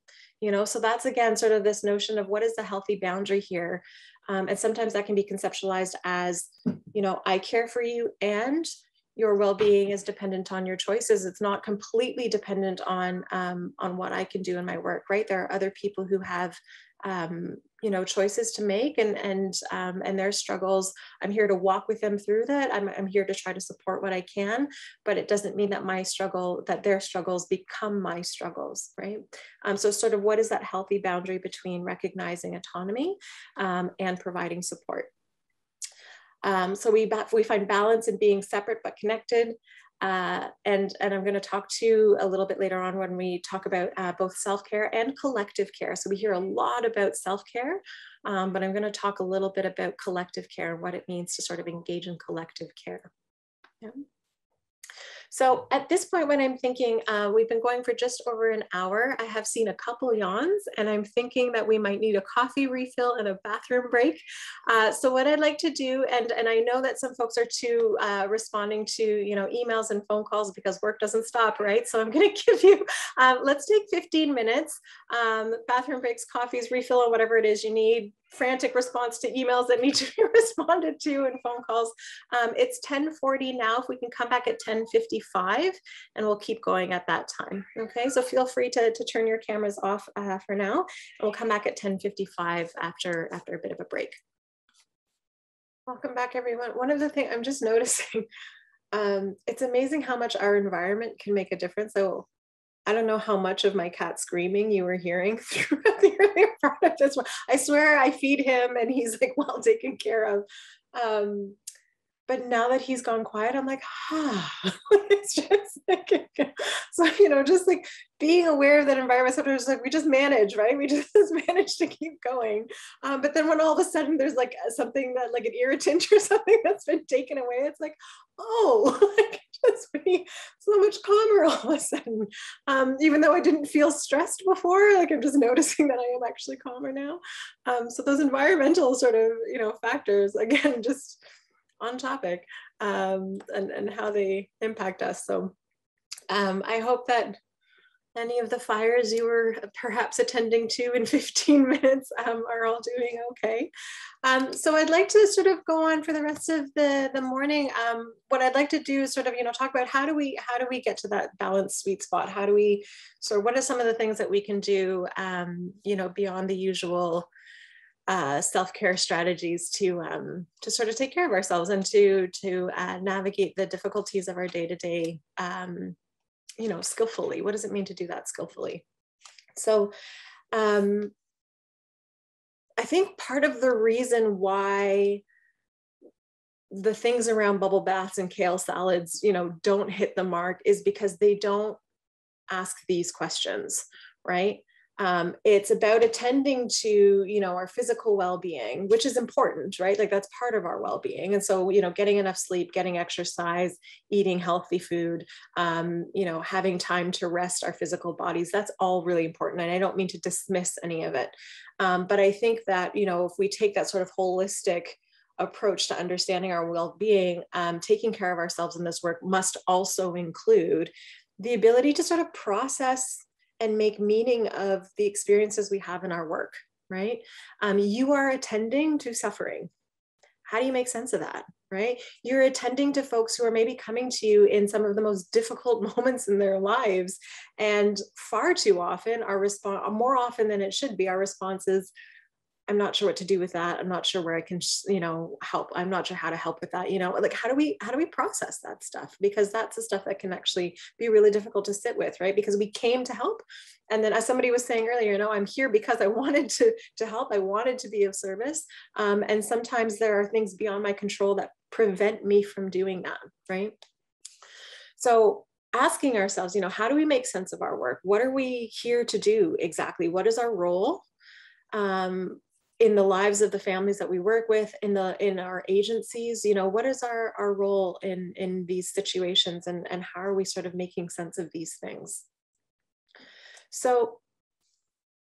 So that's, again, sort of this notion of what is the healthy boundary here. And sometimes that can be conceptualized as, I care for you and your well-being is dependent on your choices. It's not completely dependent on what I can do in my work, right? There are other people who have, choices to make and their struggles. I'm here to walk with them through that. I'm here to try to support what I can, but it doesn't mean that their struggles become my struggles, right? So sort of what is that healthy boundary between recognizing autonomy and providing support? So we find balance in being separate but connected. And I'm going to talk to a little bit later on when we talk about both self-care and collective care. So we hear a lot about self-care, but I'm going to talk a little bit about collective care and what it means to sort of engage in collective care. Yeah. So at this point, when I'm thinking, we've been going for just over an hour, I have seen a couple yawns, and I'm thinking that we might need a coffee refill and a bathroom break. So what I'd like to do, and I know that some folks are too responding to, you know, emails and phone calls because work doesn't stop, right? So I'm going to give you, let's take 15 minutes, bathroom breaks, coffees, refill, and whatever it is you need. Frantic response to emails that need to be responded to and phone calls. It's 10:40 now. If we can come back at 10:55, and we'll keep going at that time. Okay, so feel free to turn your cameras off for now. And we'll come back at 10:55 after a bit of a break. Welcome back, everyone. One of the things I'm just noticing, it's amazing how much our environment can make a difference. So I don't know how much of my cat screaming you were hearing throughout the earlier part of this one. I swear I feed him and he's like well taken care of. But now that he's gone quiet, I'm like, it's just like, so, you know, just like being aware of that environment. Sometimes like we just manage, right? We just manage to keep going. But then when all of a sudden there's like something that like an irritant or something that's been taken away, it's like, oh, like just be so much calmer all of a sudden. Even though I didn't feel stressed before, like I'm just noticing that I am actually calmer now. So those environmental sort of, you know, factors, again, just on topic, and how they impact us. So I hope that any of the fires you were perhaps attending to in 15 minutes are all doing okay. So I'd like to sort of go on for the rest of the morning. What I'd like to do is sort of, you know, talk about how do we get to that balanced sweet spot? How do we, so what are some of the things that we can do, you know, beyond the usual self-care strategies to sort of take care of ourselves and to navigate the difficulties of our day-to-day, you know, skillfully. What does it mean to do that skillfully? So I think part of the reason why the things around bubble baths and kale salads, you know, don't hit the mark is because they don't ask these questions, right? It's about attending to, you know, our physical well-being, which is important, right? Like that's part of our well-being. And so, you know, getting enough sleep, getting exercise, eating healthy food, you know, having time to rest our physical bodies, that's all really important. And I don't mean to dismiss any of it. But I think that, you know, if we take that sort of holistic approach to understanding our well-being, taking care of ourselves in this work must also include the ability to sort of process and make meaning of the experiences we have in our work, right? You are attending to suffering. How do you make sense of that, right? You're attending to folks who are maybe coming to you in some of the most difficult moments in their lives. And far too often, our response, more often than it should be, our response is, I'm not sure what to do with that. I'm not sure where I can, you know, help. I'm not sure how to help with that. You know, like how do we process that stuff? Because that's the stuff that can actually be really difficult to sit with, right? Because we came to help. And then as somebody was saying earlier, you know, I'm here because I wanted to help. I wanted to be of service. And sometimes there are things beyond my control that prevent me from doing that, right? So asking ourselves, you know, how do we make sense of our work? What are we here to do exactly? What is our role? In the lives of the families that we work with, in our agencies, you know, what is our role in these situations, and how are we sort of making sense of these things? So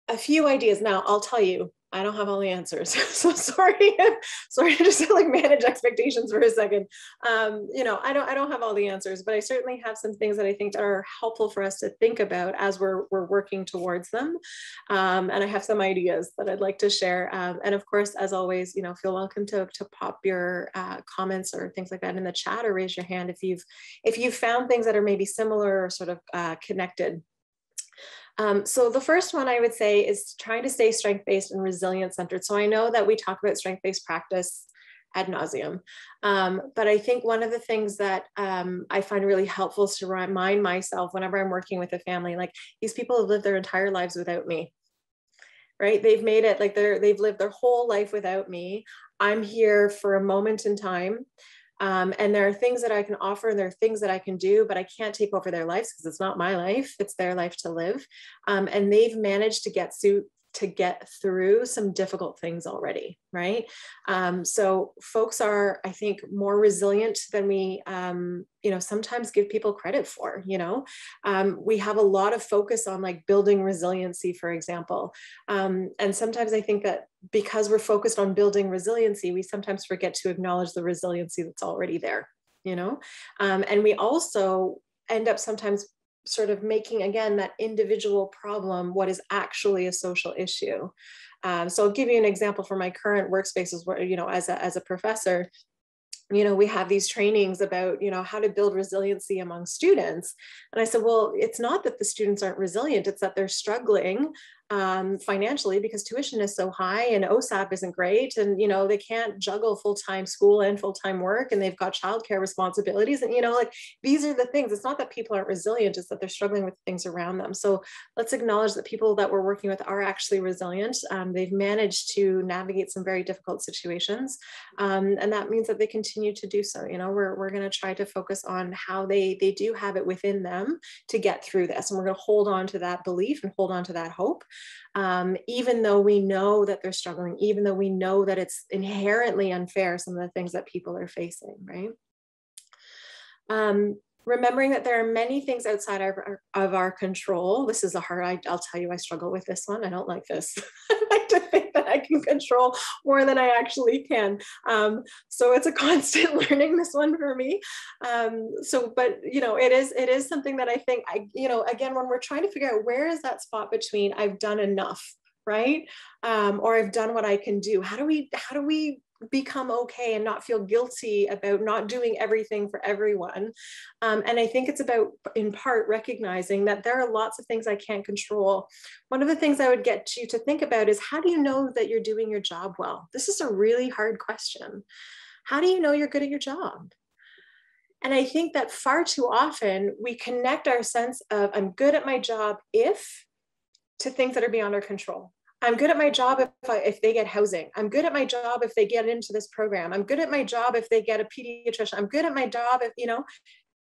a few ideas. Now I'll tell you, I don't have all the answers. So sorry to just like manage expectations for a second. You know, I don't have all the answers, but I certainly have some things that I think are helpful for us to think about as we're working towards them. And I have some ideas that I'd like to share. And of course, as always, you know, feel welcome to pop your comments or things like that in the chat, or raise your hand if you've found things that are maybe similar or sort of connected. So the first one I would say is trying to stay strength-based and resilience-centered. So I know that we talk about strength-based practice ad nauseum, but I think one of the things that I find really helpful is to remind myself whenever I'm working with a family, like these people have lived their entire lives without me, right? They've made it like they've lived their whole life without me. I'm here for a moment in time. And there are things that I can offer and there are things that I can do, but I can't take over their lives because it's not my life, it's their life to live. And they've managed to get to get through some difficult things already, right? So folks are, I think, more resilient than we, sometimes give people credit for. We have a lot of focus on like building resiliency, for example. And sometimes I think that because we're focused on building resiliency, we sometimes forget to acknowledge the resiliency that's already there, and we also end up sometimes sort of making, again, that individual problem what is actually a social issue. So I'll give you an example from my current workspaces where, as a professor, we have these trainings about, how to build resiliency among students. And I said, well, it's not that the students aren't resilient, it's that they're struggling financially because tuition is so high and OSAP isn't great. And, they can't juggle full-time school and full-time work, and they've got childcare responsibilities. And, these are the things. It's not that people aren't resilient, it's that they're struggling with things around them. So let's acknowledge that people that we're working with are actually resilient. They've managed to navigate some very difficult situations. And that means that they continue to do so. We're going to try to focus on how they do have it within them to get through this. And we're going to hold on to that belief and hold on to that hope. Even though we know that they're struggling, even though we know that it's inherently unfair, some of the things that people are facing, right? Remembering that there are many things outside of our control. This is I'll tell you, I struggle with this one. I don't like this. I like to think that I can control more than I actually can. So it's a constant learning, this one for me. But it is something that I think, again, when we're trying to figure out where is that spot between I've done enough, right? Or I've done what I can do. How do we become okay and not feel guilty about not doing everything for everyone? And I think it's about, in part, recognizing that there are lots of things I can't control. One of the things I would get you to think about is, how do you know that you're doing your job well? This is a really hard question. How do you know you're good at your job? And I think that far too often we connect our sense of I'm good at my job to things that are beyond our control. I'm good at my job if they get housing. I'm good at my job if they get into this program. I'm good at my job if they get a pediatrician. I'm good at my job if,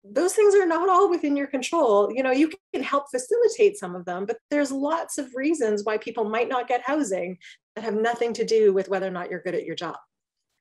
those things are not all within your control. You can help facilitate some of them, but there's lots of reasons why people might not get housing that have nothing to do with whether or not you're good at your job,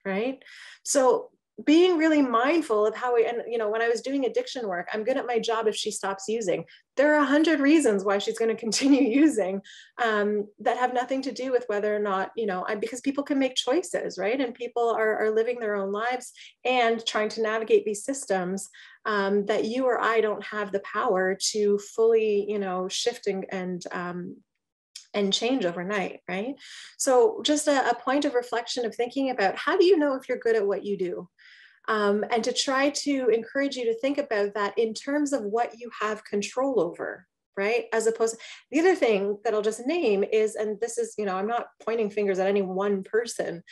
right? So being really mindful of how when I was doing addiction work, I'm good at my job if she stops using. There are 100 reasons why she's going to continue using that have nothing to do with whether or not, because people can make choices, right? And people are living their own lives and trying to navigate these systems that you or I don't have the power to fully, shift and change overnight, right? So just a point of reflection of thinking about, how do you know if you're good at what you do? And to try to encourage you to think about that in terms of what you have control over, right? As opposed to, the other thing that I'll just name is, and this is, I'm not pointing fingers at any one person,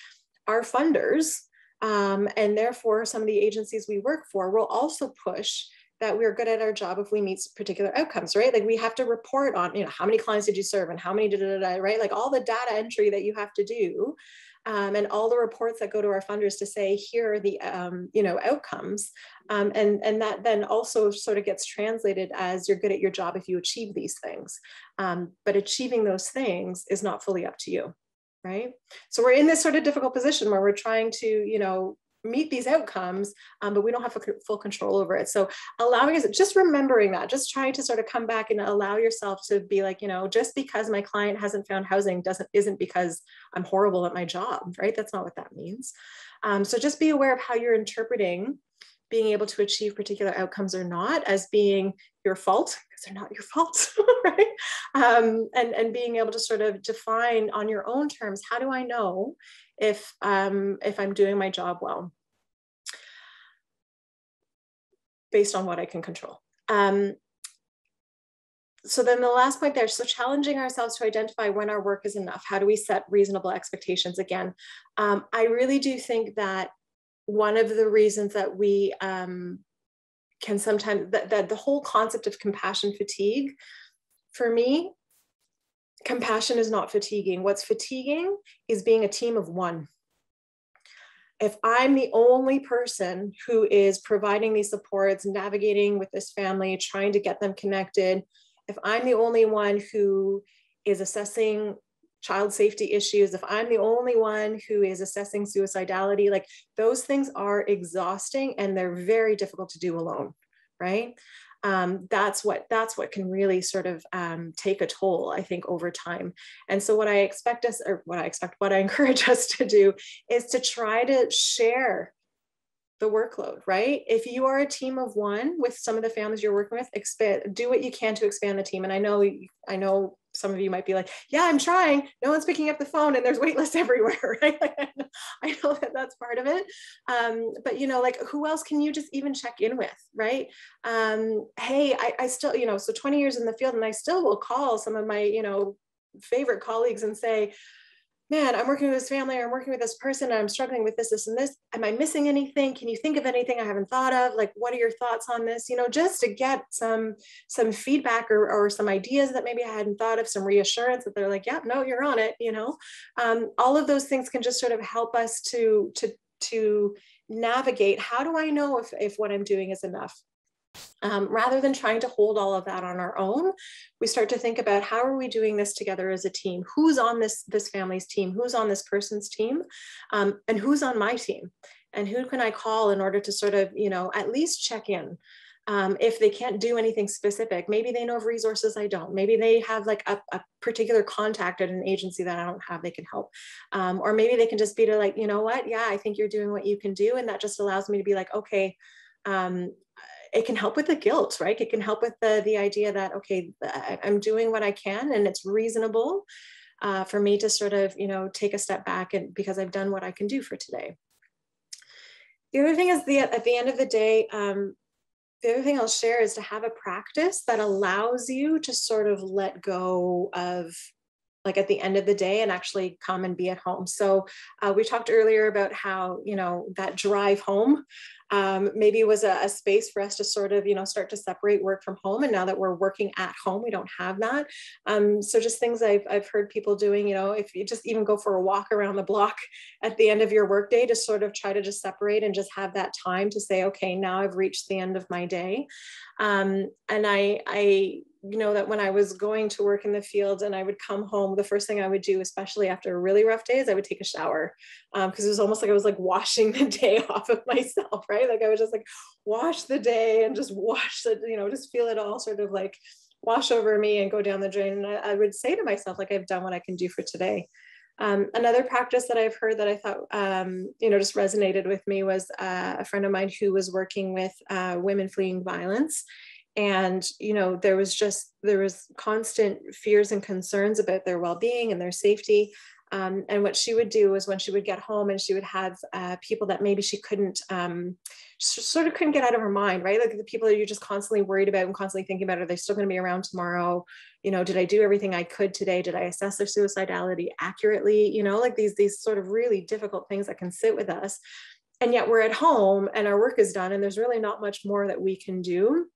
our funders, and therefore some of the agencies we work for will also push that we're good at our job if we meet particular outcomes, right? Like we have to report on, how many clients did you serve and how many right? Like all the data entry that you have to do, and all the reports that go to our funders to say, here are the, outcomes. And that then also sort of gets translated as you're good at your job if you achieve these things. But achieving those things is not fully up to you, right? So we're in this sort of difficult position where we're trying to, meet these outcomes, but we don't have full control over it. So allowing us, just remembering that, just trying to sort of come back and allow yourself to be like, just because my client hasn't found housing isn't because I'm horrible at my job, right? That's not what that means. So just be aware of how you're interpreting being able to achieve particular outcomes or not as being your fault, because they're not your fault, right? And being able to sort of define on your own terms, how do I know if I'm doing my job well, based on what I can control. So then the last point there, so challenging ourselves to identify when our work is enough. How do we set reasonable expectations again? I really do think that one of the reasons that we can sometimes, that the whole concept of compassion fatigue, for me, compassion is not fatiguing. What's fatiguing is being a team of one. If I'm the only person who is providing these supports, navigating with this family, trying to get them connected, if I'm the only one who is assessing child safety issues, if I'm the only one who is assessing suicidality, like those things are exhausting and they're very difficult to do alone, right? That's what can really sort of take a toll, I think, over time. And so what I encourage us to do is to try to share the workload, right? If you are a team of one with some of the families you're working with, do what you can to expand the team. And I know some of you might be like, yeah, I'm trying. No one's picking up the phone and there's wait lists everywhere, right? I know that that's part of it. But, you know, like who else can you just even check in with, right? Hey, I still, you know, so 20 years in the field and I still will call some of my, you know, favorite colleagues and say, man, I'm working with this family, or I'm working with this person, and I'm struggling with this, this, and this. Am I missing anything? Can you think of anything I haven't thought of? Like, what are your thoughts on this? You know, just to get some feedback or some ideas that maybe I hadn't thought of, some reassurance that they're like, yeah, no, you're on it. You know, all of those things can just sort of help us to navigate. How do I know if what I'm doing is enough? Rather than trying to hold all of that on our own, we start to think about how are we doing this together as a team? Who's on this family's team? Who's on this person's team? And who's on my team? And who can I call in order to sort of, you know, at least check in? If they can't do anything specific, maybe they know of resources I don't. Maybe they have like a particular contact at an agency that I don't have, they can help. Or maybe they can just be to like, you know what? Yeah, I think you're doing what you can do. And that just allows me to be like, okay, it can help with the guilt, right? It can help with the idea that, okay, I'm doing what I can and it's reasonable for me to sort of, you know, take a step back and because I've done what I can do for today. The other thing is at the end of the day, the other thing I'll share is to have a practice that allows you to sort of let go of like at the end of the day and actually come and be at home. So we talked earlier about how, you know, that drive home maybe was a space for us to sort of, you know, start to separate work from home. And now that we're working at home, we don't have that. So just things I've heard people doing, you know, if you just even go for a walk around the block at the end of your workday to sort of try to just separate and just have that time to say, okay, now I've reached the end of my day. And I you know, that when I was going to work in the field and I would come home, the first thing I would do, especially after a really rough day, is I would take a shower because it was almost like I was like washing the day off of myself, right? Like I would just like wash the day and just wash the, you know, just feel it all sort of like wash over me and go down the drain. And I would say to myself, like, I've done what I can do for today. Another practice that I've heard that I thought, you know, just resonated with me was a friend of mine who was working with women fleeing violence. And, you know, there was constant fears and concerns about their well-being and their safety. And what she would do was when she would get home and she would have people that maybe she couldn't, sort of couldn't get out of her mind, right? Like the people that you're just constantly worried about and constantly thinking about, are they still going to be around tomorrow? You know, did I do everything I could today? Did I assess their suicidality accurately? You know, like these sort of really difficult things that can sit with us. And yet we're at home and our work is done and there's really not much more that we can do.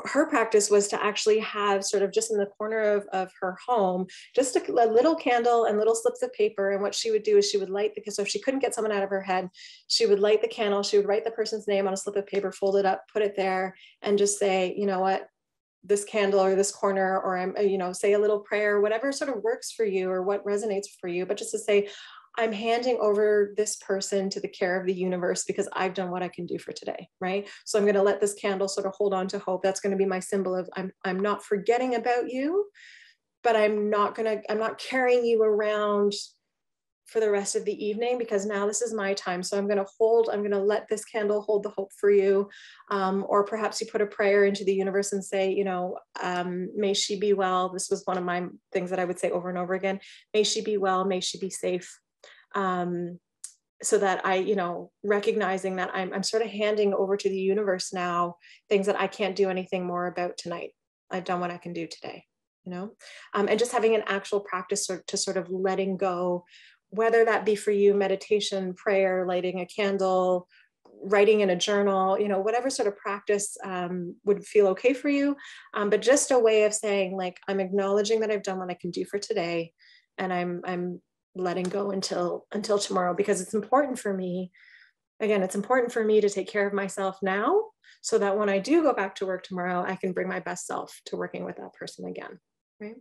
Her practice was to actually have sort of just in the corner of her home, just a little candle and little slips of paper. And what she would do is she would light, because so if she couldn't get someone out of her head, she would light the candle, she would write the person's name on a slip of paper, fold it up, put it there, and just say, you know what, this candle or this corner, or I'm, you know, say a little prayer, whatever sort of works for you or what resonates for you, but just to say, I'm handing over this person to the care of the universe because I've done what I can do for today, right? So I'm going to let this candle sort of hold on to hope. That's going to be my symbol of I'm not forgetting about you, but I'm not carrying you around for the rest of the evening because now this is my time. So I'm going to let this candle hold the hope for you. Or perhaps you put a prayer into the universe and say, you know, may she be well. This was one of my things that I would say over and over again. May she be well, may she be safe. So that I, you know, recognizing that I'm sort of handing over to the universe now, things that I can't do anything more about tonight. I've done what I can do today, you know, and just having an actual practice to sort of letting go, whether that be for you, meditation, prayer, lighting a candle, writing in a journal, you know, whatever sort of practice would feel okay for you. But just a way of saying like, I'm acknowledging that I've done what I can do for today. And I'm letting go until tomorrow, because it's important for me. Again, it's important for me to take care of myself now so that when I do go back to work tomorrow, I can bring my best self to working with that person again, right?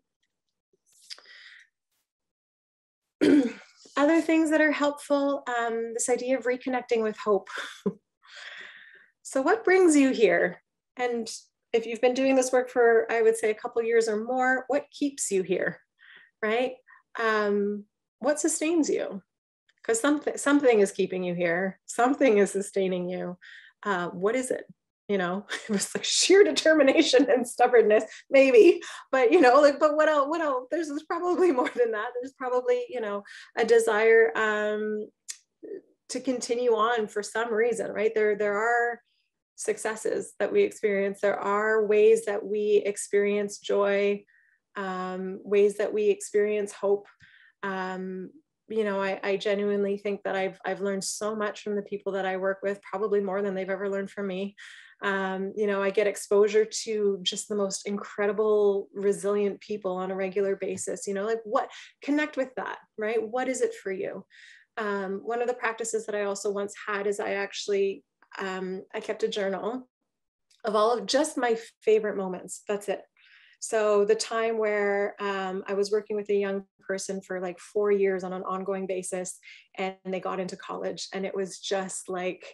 Other things that are helpful, this idea of reconnecting with hope. So what brings you here? And if you've been doing this work for, I would say, a couple years or more, what keeps you here, right? What sustains you? Because something is keeping you here. Something is sustaining you. What is it? You know, it was like sheer determination and stubbornness, maybe, but you know, like, but what else? What else? There's probably more than that. There's probably, you know, a desire to continue on for some reason, right? There are successes that we experience. There are ways that we experience joy, ways that we experience hope. You know, I genuinely think that I've learned so much from the people that I work with, probably more than they've ever learned from me. You know, I get exposure to just the most incredible, resilient people on a regular basis. You know, like what, connect with that, right? What is it for you? One of the practices that I also once had is I actually, I kept a journal of all of just my favorite moments. That's it. So the time where I was working with a young person for like 4 years on an ongoing basis, and they got into college, and it was just like,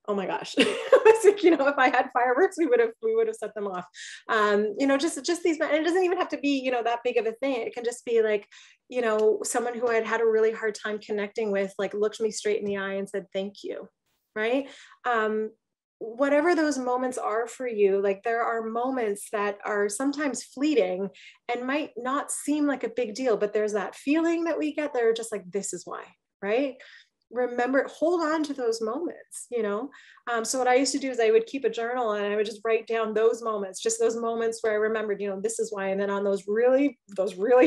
oh my gosh, I was like, you know, if I had fireworks, we would have set them off. You know, just these, and it doesn't even have to be, you know, that big of a thing. It can just be like, you know, someone who I'd had a really hard time connecting with, like looked me straight in the eye and said, thank you. Right. Whatever those moments are for you, like there are moments that are sometimes fleeting and might not seem like a big deal, but there's that feeling that we get there, just like, this is why, right? Remember, hold on to those moments, you know? So what I used to do is I would keep a journal and I would just write down those moments, just those moments where I remembered, you know, this is why. And then on those really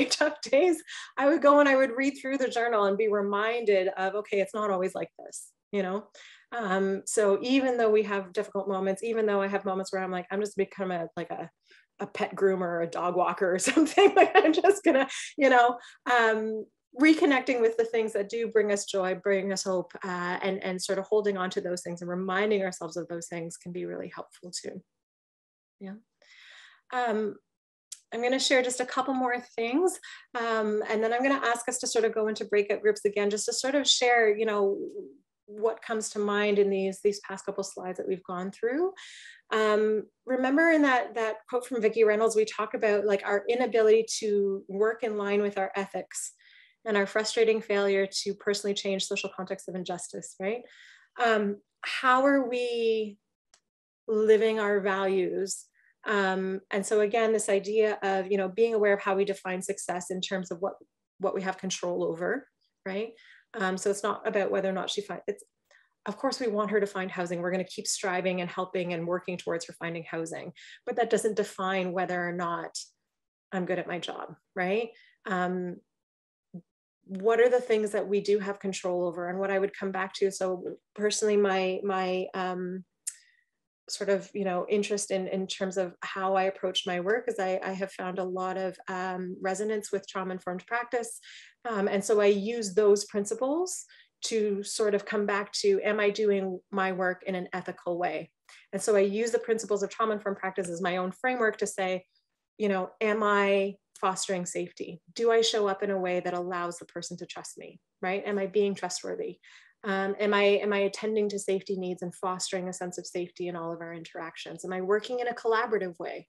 tough days, I would go and I would read through the journal and be reminded of, okay, it's not always like this, you know? So even though we have difficult moments, even though I have moments where I'm like, I'm just become a pet groomer or a dog walker or something, like I'm just gonna, you know, reconnecting with the things that do bring us joy, bring us hope, and sort of holding on to those things and reminding ourselves of those things can be really helpful too. Yeah. I'm going to share just a couple more things, and then I'm going to ask us to sort of go into breakout groups again, just to sort of share, you know, what comes to mind in these past couple slides that we've gone through. Remember in that quote from Vicki Reynolds, we talk about like our inability to work in line with our ethics and our frustrating failure to personally change social contexts of injustice, right? How are we living our values? And so again, this idea of, you know, being aware of how we define success in terms of what we have control over, right? So it's not about whether or not she finds it's, of course, we want her to find housing. We're going to keep striving and helping and working towards her finding housing, but that doesn't define whether or not I'm good at my job, right? What are the things that we do have control over, and what I would come back to? So personally, my sort of, you know, interest in terms of how I approach my work is I have found a lot of resonance with trauma-informed practice. And so I use those principles to sort of come back to, am I doing my work in an ethical way? And so I use the principles of trauma-informed practice as my own framework to say, you know, am I fostering safety? Do I show up in a way that allows the person to trust me, right? Am I being trustworthy? Am I attending to safety needs and fostering a sense of safety in all of our interactions? Am I working in a collaborative way,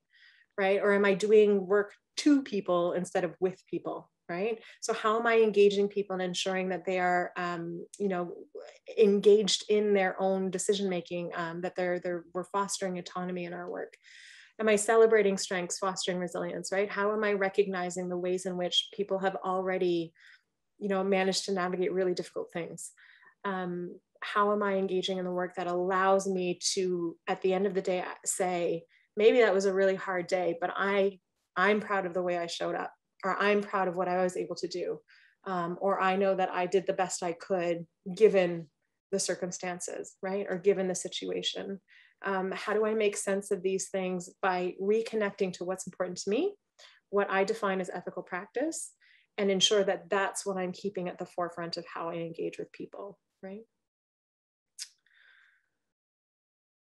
right? Or am I doing work to people instead of with people, right? So how am I engaging people and ensuring that they are, you know, engaged in their own decision-making, that we're fostering autonomy in our work? Am I celebrating strengths, fostering resilience, right? How am I recognizing the ways in which people have already, you know, managed to navigate really difficult things? How am I engaging in the work that allows me to, at the end of the day, say, maybe that was a really hard day, but I'm proud of the way I showed up, or I'm proud of what I was able to do, or I know that I did the best I could given the circumstances, right? Or given the situation. How do I make sense of these things by reconnecting to what's important to me, what I define as ethical practice, and ensure that that's what I'm keeping at the forefront of how I engage with people, right?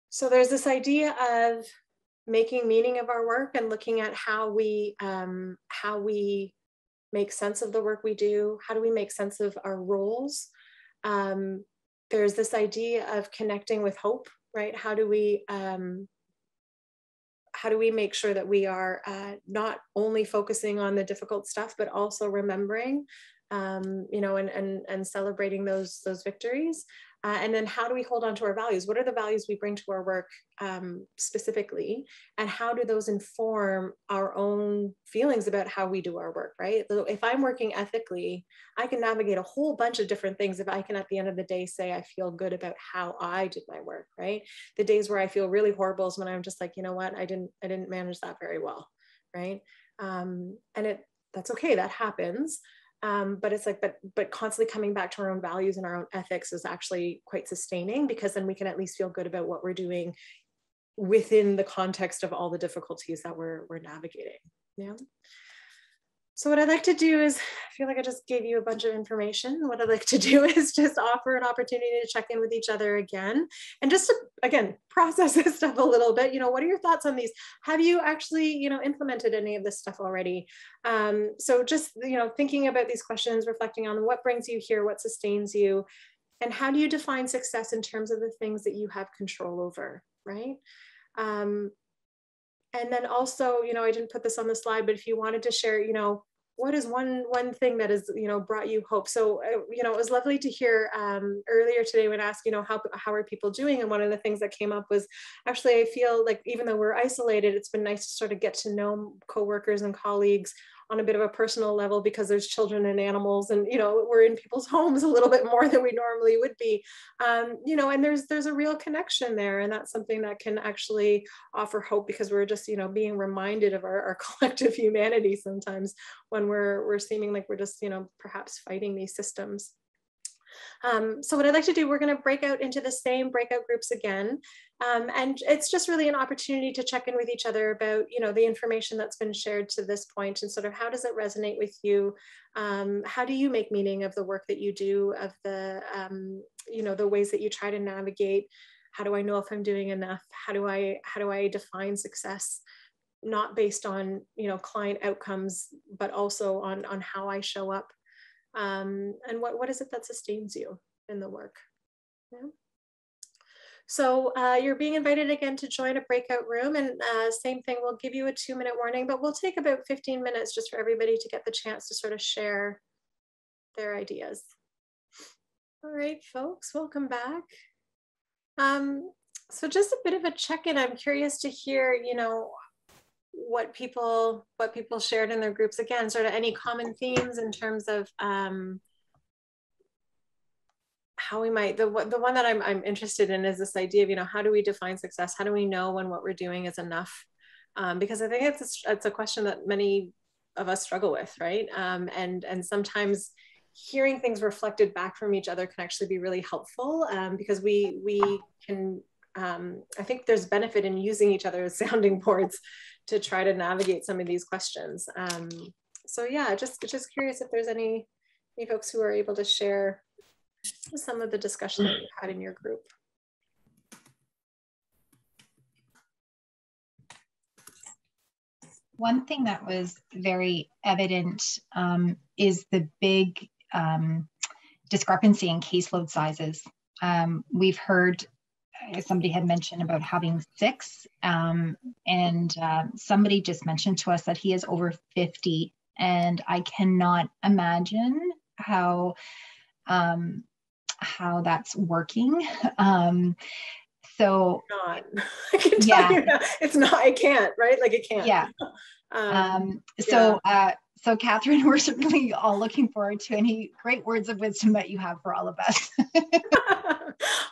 So there's this idea of making meaning of our work and looking at how we make sense of the work we do? How do we make sense of our roles? There's this idea of connecting with hope, right? How do we make sure that we are not only focusing on the difficult stuff, but also remembering, you know, and celebrating those victories? And then how do we hold on to our values? What are the values we bring to our work specifically? And how do those inform our own feelings about how we do our work, right? So if I'm working ethically, I can navigate a whole bunch of different things if I can, at the end of the day, say I feel good about how I did my work, right? The days where I feel really horrible is when I'm just like, you know what, I didn't manage that very well, right? And that's okay, that happens. But it's like, but constantly coming back to our own values and our own ethics is actually quite sustaining, because then we can at least feel good about what we're doing within the context of all the difficulties that we're navigating. Yeah. So what I'd like to do is, I feel like I just gave you a bunch of information. What I'd like to do is just offer an opportunity to check in with each other again, and just to, again, process this stuff a little bit. You know, what are your thoughts on these? Have you actually, you know, implemented any of this stuff already? So just, you know, thinking about these questions, reflecting on what brings you here, what sustains you, and how do you define success in terms of the things that you have control over, right? And then also, you know, I didn't put this on the slide, but if you wanted to share, you know, what is one thing that has, you know, brought you hope? So, you know, it was lovely to hear earlier today when asked, you know, how are people doing? And one of the things that came up was, actually, I feel like even though we're isolated, it's been nice to sort of get to know coworkers and colleagues on a bit of a personal level, because there's children and animals, and, you know, we're in people's homes a little bit more than we normally would be, you know, and there's a real connection there. And that's something that can actually offer hope, because we're just, you know, being reminded of our collective humanity sometimes when we're seeming like we're just, you know, perhaps fighting these systems. So what I'd like to do, we're going to break out into the same breakout groups again. And it's just really an opportunity to check in with each other about, you know, the information that's been shared to this point, and sort of how does it resonate with you? How do you make meaning of the work that you do, of the, you know, the ways that you try to navigate? How do I know if I'm doing enough? How do I define success? Not based on, you know, client outcomes, but also on how I show up. And what is it that sustains you in the work? Yeah. So you're being invited again to join a breakout room, and same thing, we'll give you a 2-minute warning, but we'll take about 15 minutes just for everybody to get the chance to sort of share their ideas. All right, folks, welcome back. So just a bit of a check-in. I'm curious to hear, you know, what people shared in their groups. Again, sort of any common themes in terms of how we might, the one that I'm interested in is this idea of, you know, how do we define success? How do we know when what we're doing is enough? Because I think it's a question that many of us struggle with, right? And sometimes hearing things reflected back from each other can actually be really helpful, because we can, I think there's benefit in using each other as sounding boards to try to navigate some of these questions. So yeah, just curious if there's any folks who are able to share some of the discussion that you had in your group. One thing that was very evident is the big discrepancy in caseload sizes. We've heard, somebody had mentioned about having 6, and somebody just mentioned to us that he is over 50, and I cannot imagine how that's working. So not. I can tell you now, it's not, I can't, right? Like it can't. Yeah. So Catherine, we're certainly all looking forward to any great words of wisdom that you have for all of us.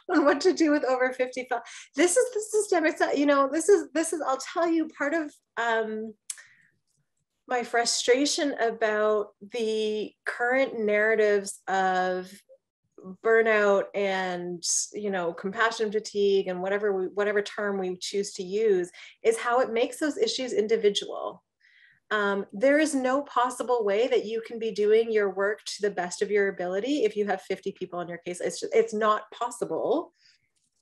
On what to do with over 55. This is the systemic, you know, this is, I'll tell you, part of my frustration about the current narratives of burnout and, you know, compassion fatigue and whatever term we choose to use, is how it makes those issues individual. There is no possible way that you can be doing your work to the best of your ability if you have 50 people in your case. It's not possible.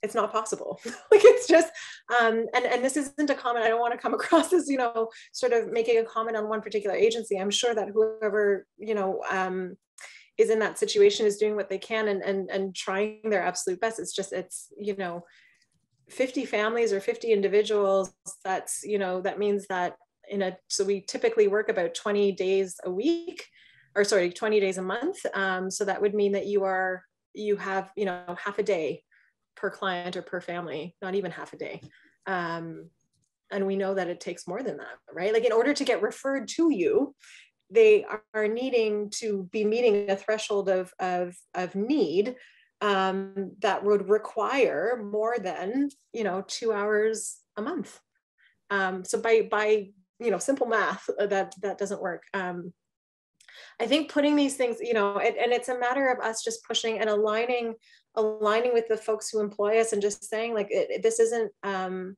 it's not possible. Like, it's just, and this isn't a comment. I don't want to come across as, you know, sort of making a comment on one particular agency. I'm sure that whoever, you know, is in that situation is doing what they can and trying their absolute best. It's just, it's, you know, 50 families or 50 individuals, that's, you know, that means that so we typically work about 20 days a week, or sorry, 20 days a month. So that would mean that you have, you know, half a day per client or per family, not even half a day. And we know that it takes more than that, right? Like, in order to get referred to you, they are needing to be meeting a threshold of need that would require more than, you know, 2 hours a month. So by you know, simple math, that doesn't work. I think putting these things, you know, and it's a matter of us just pushing and aligning with the folks who employ us, and just saying, like, this isn't an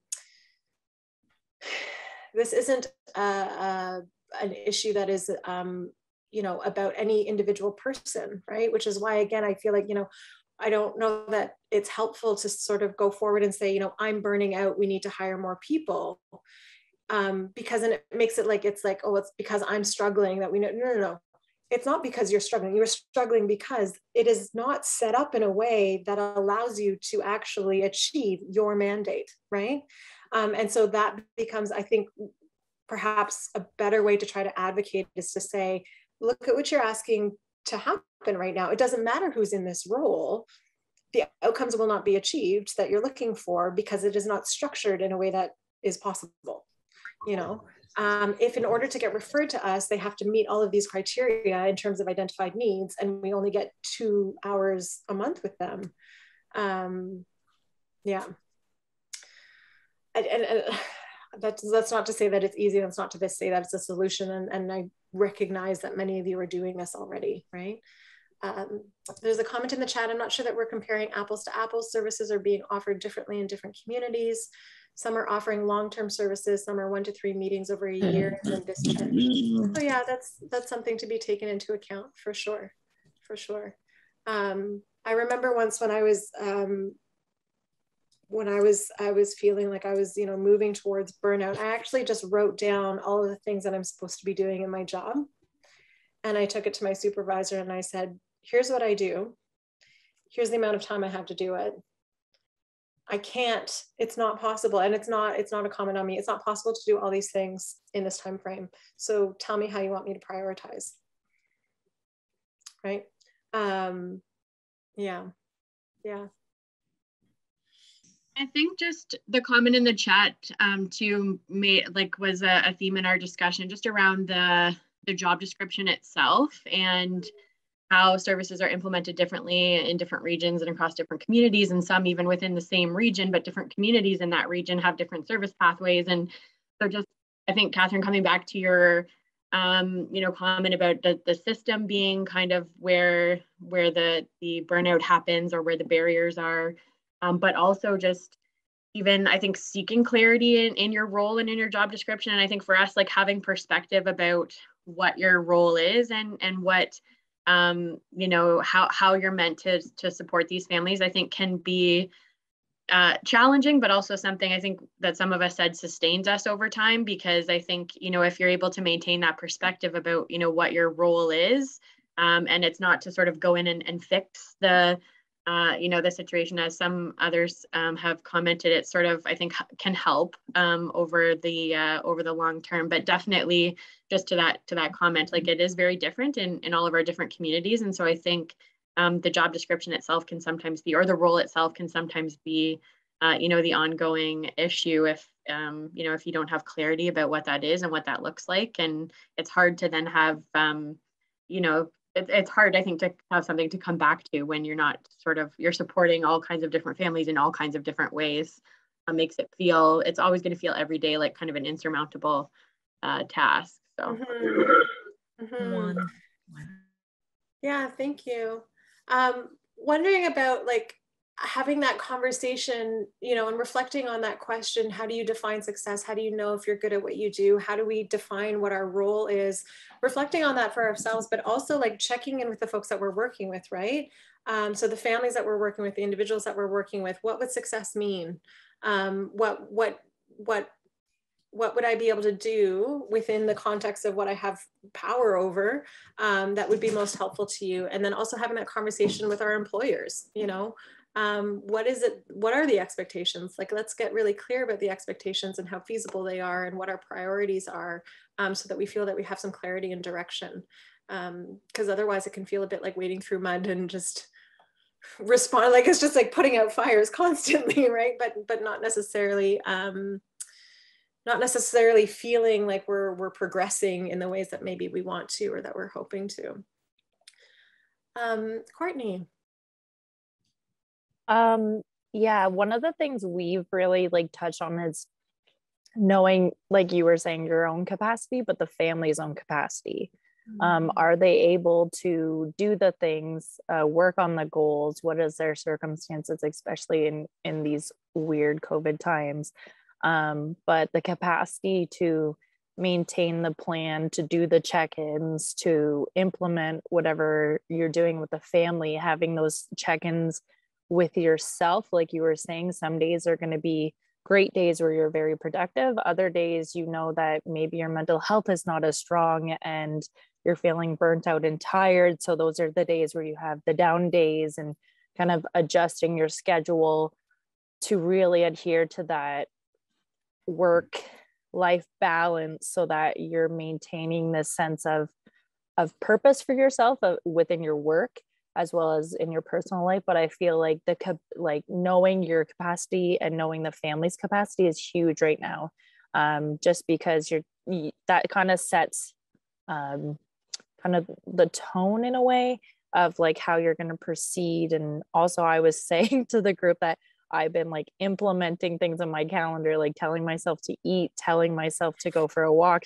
issue that is, you know, about any individual person, right? Which is why, again, I feel like, you know, I don't know that it's helpful to sort of go forward and say, you know, I'm burning out, we need to hire more people. Because then it makes it like, it's like, oh, it's because I'm struggling that we know. No. It's not because you're struggling. You're struggling because it is not set up in a way that allows you to actually achieve your mandate, right? And so that becomes, I think, perhaps a better way to try to advocate is to say, look at what you're asking to happen right now. It doesn't matter who's in this role. The outcomes will not be achieved that you're looking for because it is not structured in a way that is possible. You know, if in order to get referred to us, they have to meet all of these criteria in terms of identified needs, and we only get 2 hours a month with them. Yeah. And that's not to say that it's easy. That's not to say that it's a solution. And I recognize that many of you are doing this already, right? There's a comment in the chat. I'm not sure that we're comparing apples to apples. Services are being offered differently in different communities. Some are offering long-term services. Some are 1 to 3 meetings over a year and then discharge. So yeah, that's something to be taken into account for sure, for sure. I remember once when I was feeling like I was, you know, moving towards burnout, I actually just wrote down all of the things that I'm supposed to be doing in my job. And I took it to my supervisor and I said, here's what I do. Here's the amount of time I have to do it. I can't, it's not possible. And it's not a comment on me. It's not possible to do all these things in this time frame. So tell me how you want me to prioritize. Right? Yeah. I think just the comment in the chat was a theme in our discussion just around the job description itself and how services are implemented differently in different regions and across different communities, and some even within the same region, but different communities in that region have different service pathways. And so just, I think, Catherine, coming back to your comment about the system being kind of where the burnout happens or where the barriers are, but also just even, I think, seeking clarity in your role and in your job description. And I think for us, like, having perspective about what your role is and what how you're meant to support these families, I think can be challenging, but also something I think that some of us said sustains us over time, because I think, if you're able to maintain that perspective about, what your role is, and it's not to sort of go in and fix the situation, as some others have commented, it sort of, I think, can help over the long term. But definitely, just to that comment, like, it is very different in all of our different communities. And so I think the job description itself can sometimes be, or the role itself can sometimes be, the ongoing issue if you don't have clarity about what that is and what that looks like. And it's hard to then have, it's hard, I think, to have something to come back to when you're not you're supporting all kinds of different families in all kinds of different ways. Makes it feel, it's always going to feel every day like kind of an insurmountable task. So. Yeah, thank you. Wondering about, like, having that conversation, you know, and reflecting on that question, how do you define success? How do you know if you're good at what you do? How do we define what our role is? Reflecting on that for ourselves, but also like checking in with the folks that we're working with, right? So the families that we're working with, the individuals that we're working with, what would success mean? What would I be able to do within the context of what I have power over that would be most helpful to you? And then also having that conversation with our employers, you know, what is it, what are the expectations? Like, let's get really clear about the expectations and how feasible they are and what our priorities are, so that we feel that we have some clarity and direction. Because otherwise it can feel a bit like wading through mud and just respond, like it's just like putting out fires constantly, right? But not necessarily feeling like we're progressing in the ways that maybe we want to or that we're hoping to. Courtney. Yeah, one of the things we've really like touched on is knowing, like you were saying, your own capacity, but the family's own capacity. Are they able to do the things, work on the goals? What is their circumstances, especially in these weird COVID times? But the capacity to maintain the plan, to do the check-ins, to implement whatever you're doing with the family, having those check-ins with yourself. Like you were saying, some days are going to be great days where you're very productive. Other days, you know that maybe your mental health is not as strong and you're feeling burnt out and tired. So those are the days where you have the down days, and kind of adjusting your schedule to really adhere to that work-life balance so that you're maintaining this sense of purpose for yourself within your work as well as in your personal life. But I feel like knowing your capacity and knowing the family's capacity is huge right now, just because that kind of sets kind of the tone in a way of like how you're going to proceed. And also I was saying to the group that I've been like implementing things on my calendar, like telling myself to eat, telling myself to go for a walk.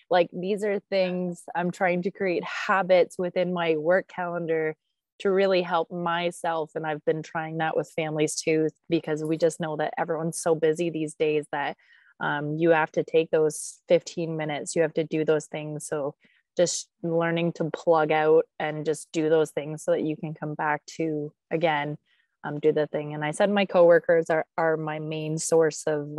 Like these are things I'm trying to create habits within my work calendar to really help myself. And I've been trying that with families too, because we just know that everyone's so busy these days that you have to take those 15 minutes, you have to do those things. So just learning to plug out and just do those things so that you can come back to, again, do the thing. And I said my coworkers are my main source of,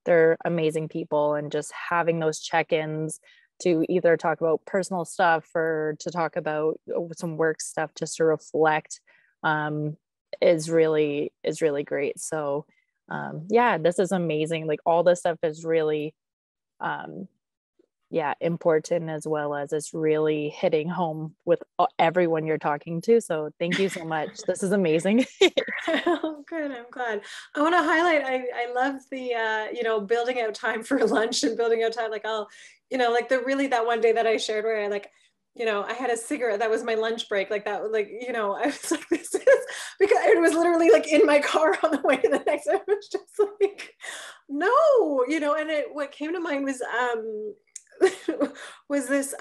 they're amazing people, and just having those check-ins to either talk about personal stuff or to talk about some work stuff just to reflect is really great. So yeah, this is amazing. Like all this stuff is really important, as well as it's really hitting home with everyone you're talking to. So thank you so much. This is amazing. Oh, good. I'm glad. I want to highlight, I love the, building out time for lunch and building out time. Like that one day that I shared where I had a cigarette, that was my lunch break. Like that, I was like, this is, because it was literally like in my car on the way to the next, I was just like, no, and what came to mind was, this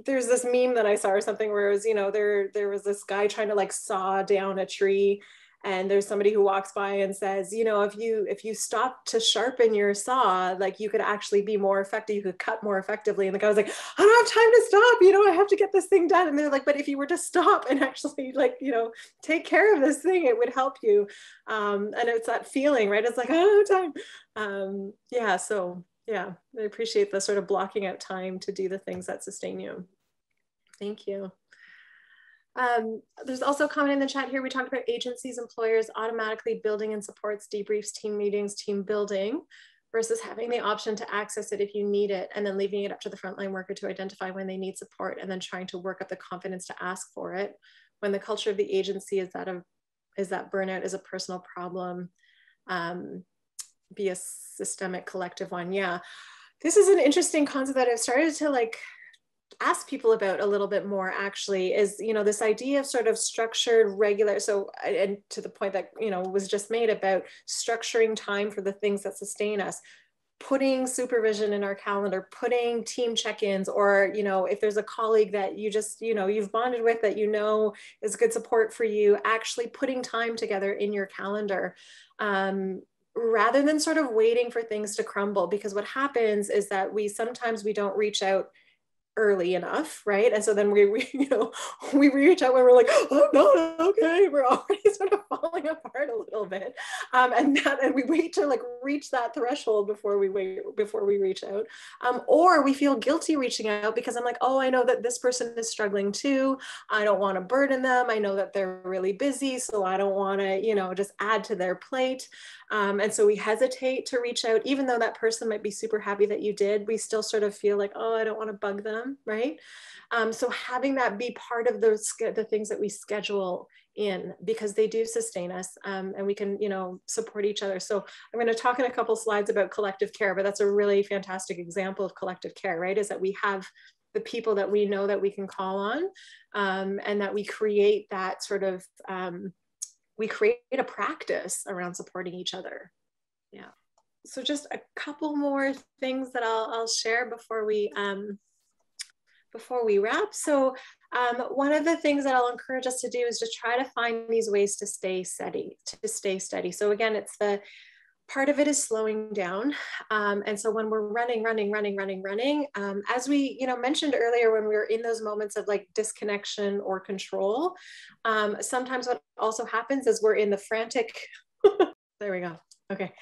there's this meme that I saw or something where it was, there was this guy trying to like saw down a tree, and there's somebody who walks by and says, if you stop to sharpen your saw, like you could actually be more effective, you could cut more effectively. And the guy was like, I don't have time to stop, I have to get this thing done. And they're like, but if you were to stop and actually take care of this thing, it would help you. And it's that feeling, right? It's like, I don't have time. So yeah, I appreciate the sort of blocking out time to do the things that sustain you. Thank you. There's also a comment in the chat here. We talked about agencies, employers automatically building and supports debriefs, team meetings, team building, versus having the option to access it if you need it, and then leaving it up to the frontline worker to identify when they need support, and then trying to work up the confidence to ask for it. When the culture of the agency is that burnout is a personal problem, be a systemic collective one. Yeah, this is an interesting concept that I've started to ask people about a little bit more, actually, is this idea of sort of structured, regular, so, and to the point that was just made about structuring time for the things that sustain us. putting supervision in our calendar, putting team check-ins, or, you know, if there's a colleague that you just, you know, you've bonded with that, you know, is good support for you, actually putting time together in your calendar, rather than sort of waiting for things to crumble. Because what happens is that sometimes we don't reach out early enough, right? And so then we reach out when we're like, oh no, okay, we're already sort of falling apart a little bit, and we wait to like reach that threshold before we reach out, or we feel guilty reaching out because I'm like, oh, I know that this person is struggling too. I don't want to burden them. I know that they're really busy, so I don't want to, you know, just add to their plate. And so we hesitate to reach out, even though that person might be super happy that you did. We still sort of feel like, oh, I don't want to bug them, right? So having that be part of the things that we schedule in, because they do sustain us, and we can, you know, support each other. So I'm going to talk in a couple slides about collective care, but that's a really fantastic example of collective care, right? Is that we have the people that we know that we can call on, and that we create that sort of we create a practice around supporting each other. Yeah. So just a couple more things that I'll share before we wrap. So one of the things that I'll encourage us to do is to try to find these ways to stay steady, So again, it's part of it is slowing down. And so when we're running, as we, you know, mentioned earlier, when we were in those moments of like disconnection or control, sometimes what also happens is we're in the frantic, there we go. Okay.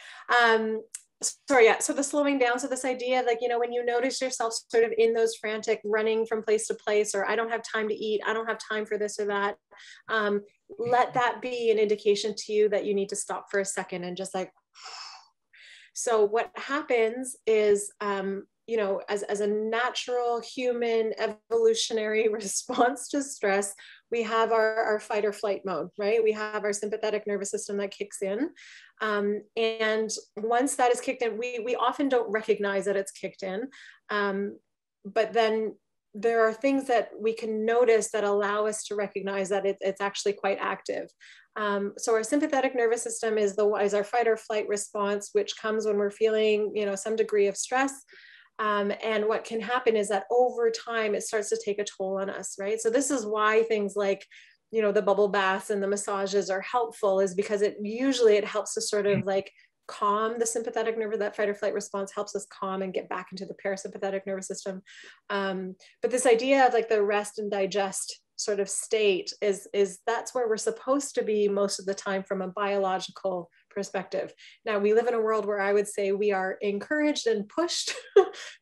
Sorry, yeah. So the slowing down. So this idea of like, you know, when you notice yourself sort of in those frantic running from place to place, or I don't have time to eat, I don't have time for this or that. Let that be an indication to you that you need to stop for a second and just like, so what happens is, you know, as a natural human evolutionary response to stress, we have our fight or flight mode, right? We have our sympathetic nervous system that kicks in. And once that is kicked in, we often don't recognize that it's kicked in. But then there are things that we can notice that allow us to recognize that it's actually quite active. So our sympathetic nervous system is our fight or flight response, which comes when we're feeling, you know, some degree of stress. And what can happen is that over time, it starts to take a toll on us, right? So this is why things like, you know, the bubble baths and the massages are helpful, is because it helps to sort of like calm the sympathetic nerve. That fight or flight response helps us calm and get back into the parasympathetic nervous system. But this idea of like the rest and digest sort of state is that's where we're supposed to be most of the time from a biological perspective. Now we live in a world where I would say we are encouraged and pushed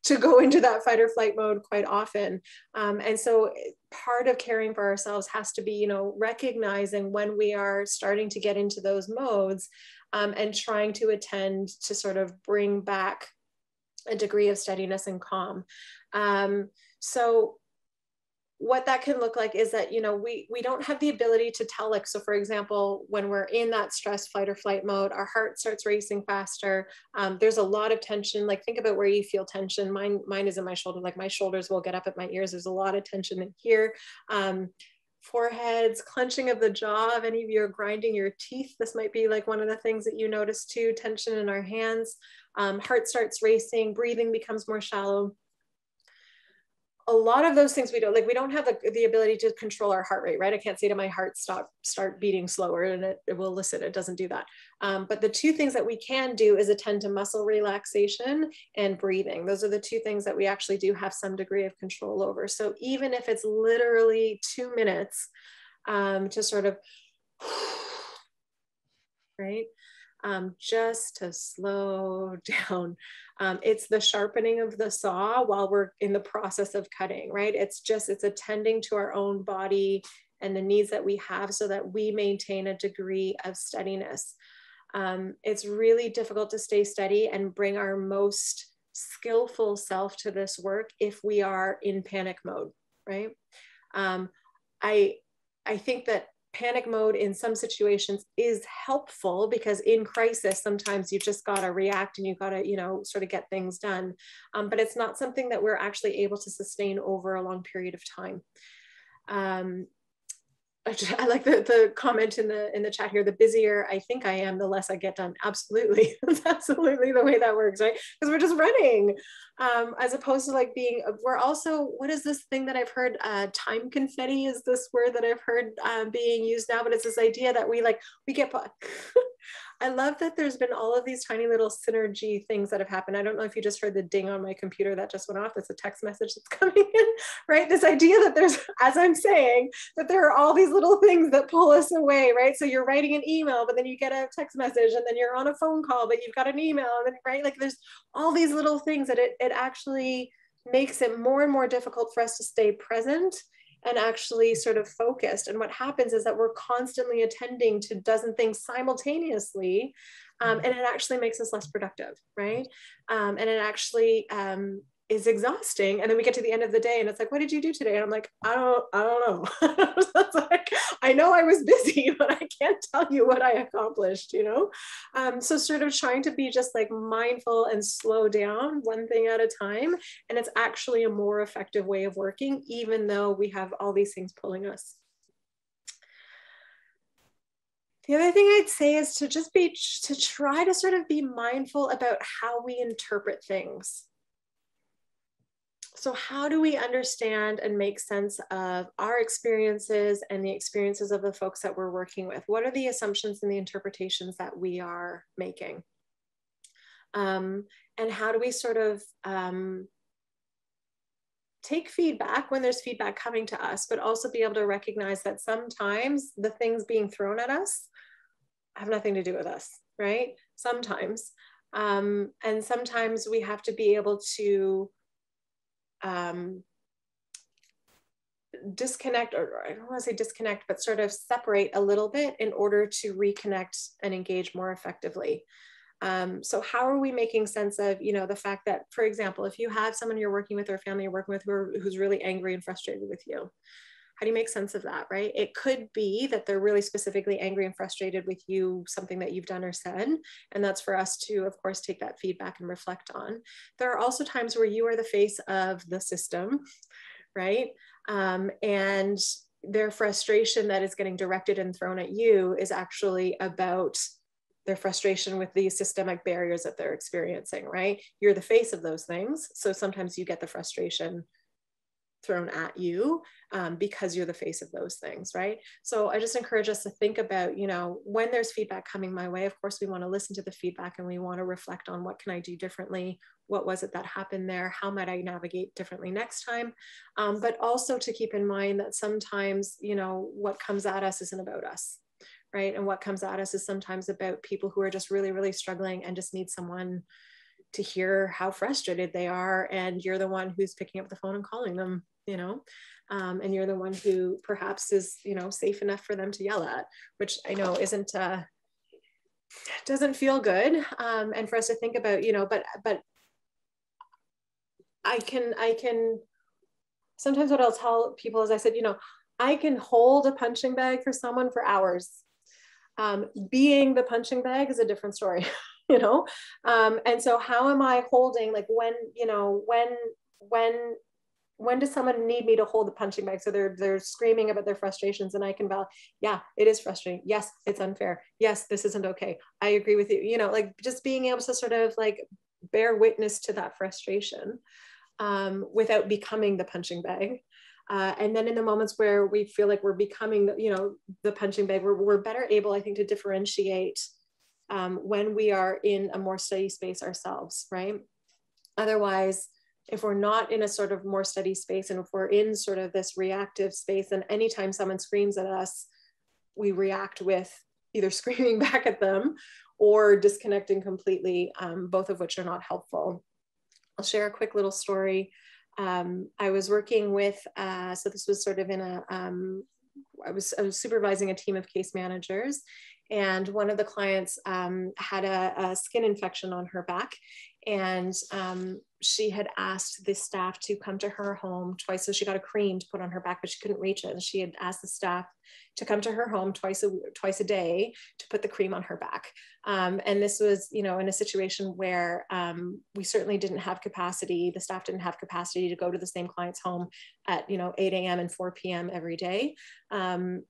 to go into that fight or flight mode quite often. And so part of caring for ourselves has to be, you know, recognizing when we are starting to get into those modes, and trying to attend to sort of bring back a degree of steadiness and calm. So what that can look like is that, you know, we don't have the ability to tell, like, so for example, when we're in that stress fight or flight mode, our heart starts racing faster. There's a lot of tension. Like, think about where you feel tension. Mine is in my shoulder. Like, my shoulders will get up at my ears. There's a lot of tension in here. Foreheads, clenching of the jaw. If any of you are grinding your teeth, this might be like one of the things that you notice too. Tension in our hands. Heart starts racing. Breathing becomes more shallow. A lot of those things we don't have the ability to control our heart rate, right? I can't say to my heart, start beating slower, and it will listen. It doesn't do that. But the two things that we can do is attend to muscle relaxation and breathing. Those are the two things that we actually do have some degree of control over. So even if it's literally 2 minutes to sort of, right? Just to slow down. It's the sharpening of the saw while we're in the process of cutting, right? It's attending to our own body and the needs that we have so that we maintain a degree of steadiness. It's really difficult to stay steady and bring our most skillful self to this work if we are in panic mode, right? I think that panic mode in some situations is helpful, because in crisis, sometimes you just got to react and you got to, you know, sort of get things done. But it's not something that we're actually able to sustain over a long period of time. I like the comment in the chat here, the busier I think I am, the less I get done. Absolutely. That's absolutely the way that works, right? Because we're just running, as opposed to like being, we're also, what is this thing that I've heard, time confetti is this word that I've heard being used now, but it's this idea that we get, I love that there's been all of these tiny little synergy things that have happened. I don't know if you just heard the ding on my computer that just went off. That's a text message that's coming in, right? This idea that there's, as I'm saying, that there are all these little things that pull us away, right? So you're writing an email, but then you get a text message, and then you're on a phone call, but you've got an email, and then, right? Like there's all these little things that it actually makes it more and more difficult for us to stay present and actually sort of focused. And what happens is that we're constantly attending to dozen things simultaneously, and it actually makes us less productive, right? And it actually is exhausting. And then we get to the end of the day and it's like, what did you do today? And I'm like, I don't know. It's like, I know I was busy, but I can't tell you what I accomplished, you know? So sort of trying to be just like mindful and slow down one thing at a time. And it's actually a more effective way of working, even though we have all these things pulling us. The other thing I'd say is to try to sort of be mindful about how we interpret things. So how do we understand and make sense of our experiences and the experiences of the folks that we're working with? What are the assumptions and the interpretations that we are making? And how do we sort of take feedback when there's feedback coming to us, but also be able to recognize that sometimes the things being thrown at us have nothing to do with us, right? Sometimes. And sometimes we have to be able to disconnect, or I don't want to say disconnect, but sort of separate a little bit in order to reconnect and engage more effectively. So how are we making sense of, you know, the fact that, for example, if you have someone you're working with or a family you're working with who's really angry and frustrated with you, how do you make sense of that, right? It could be that they're really specifically angry and frustrated with you, something that you've done or said. And that's for us to, of course, take that feedback and reflect on. There are also times where you are the face of the system, right? And their frustration that is getting directed and thrown at you is actually about their frustration with the systemic barriers that they're experiencing, right? You're the face of those things. So sometimes you get the frustration thrown at you because you're the face of those things, right? So I just encourage us to think about, you know, when there's feedback coming my way, of course, we want to listen to the feedback and we want to reflect on what can I do differently? What was it that happened there? How might I navigate differently next time? But also to keep in mind that sometimes, you know, what comes at us isn't about us, right? And what comes at us is sometimes about people who are just really, really struggling and just need someone to hear how frustrated they are. And you're the one who's picking up the phone and calling them, you know, and you're the one who perhaps is, you know, safe enough for them to yell at, which I know isn't, doesn't feel good. And for us to think about, you know, but I can, sometimes what I'll tell people is I said, you know, I can hold a punching bag for someone for hours. Being the punching bag is a different story, you know? And so how am I holding, like when, you know, when does someone need me to hold the punching bag? So they're screaming about their frustrations and I can validate, yeah, it is frustrating. Yes, it's unfair. Yes, this isn't okay. I agree with you. You know, like just being able to sort of like bear witness to that frustration without becoming the punching bag. And then in the moments where we feel like we're becoming, you know, the punching bag, we're better able, I think, to differentiate when we are in a more steady space ourselves, right? Otherwise, if we're not in a sort of more steady space and if we're in sort of this reactive space, then anytime someone screams at us, we react with either screaming back at them or disconnecting completely, both of which are not helpful. I'll share a quick little story. I was working with, so this was sort of in a, I was supervising a team of case managers, and one of the clients had a skin infection on her back. And she had asked the staff to come to her home twice. So she got a cream to put on her back, but she couldn't reach it. And she had asked the staff to come to her home twice a day to put the cream on her back. And this was, you know, in a situation where we certainly didn't have capacity. The staff didn't have capacity to go to the same client's home at, you know, 8 a.m. and 4 p.m. every day. And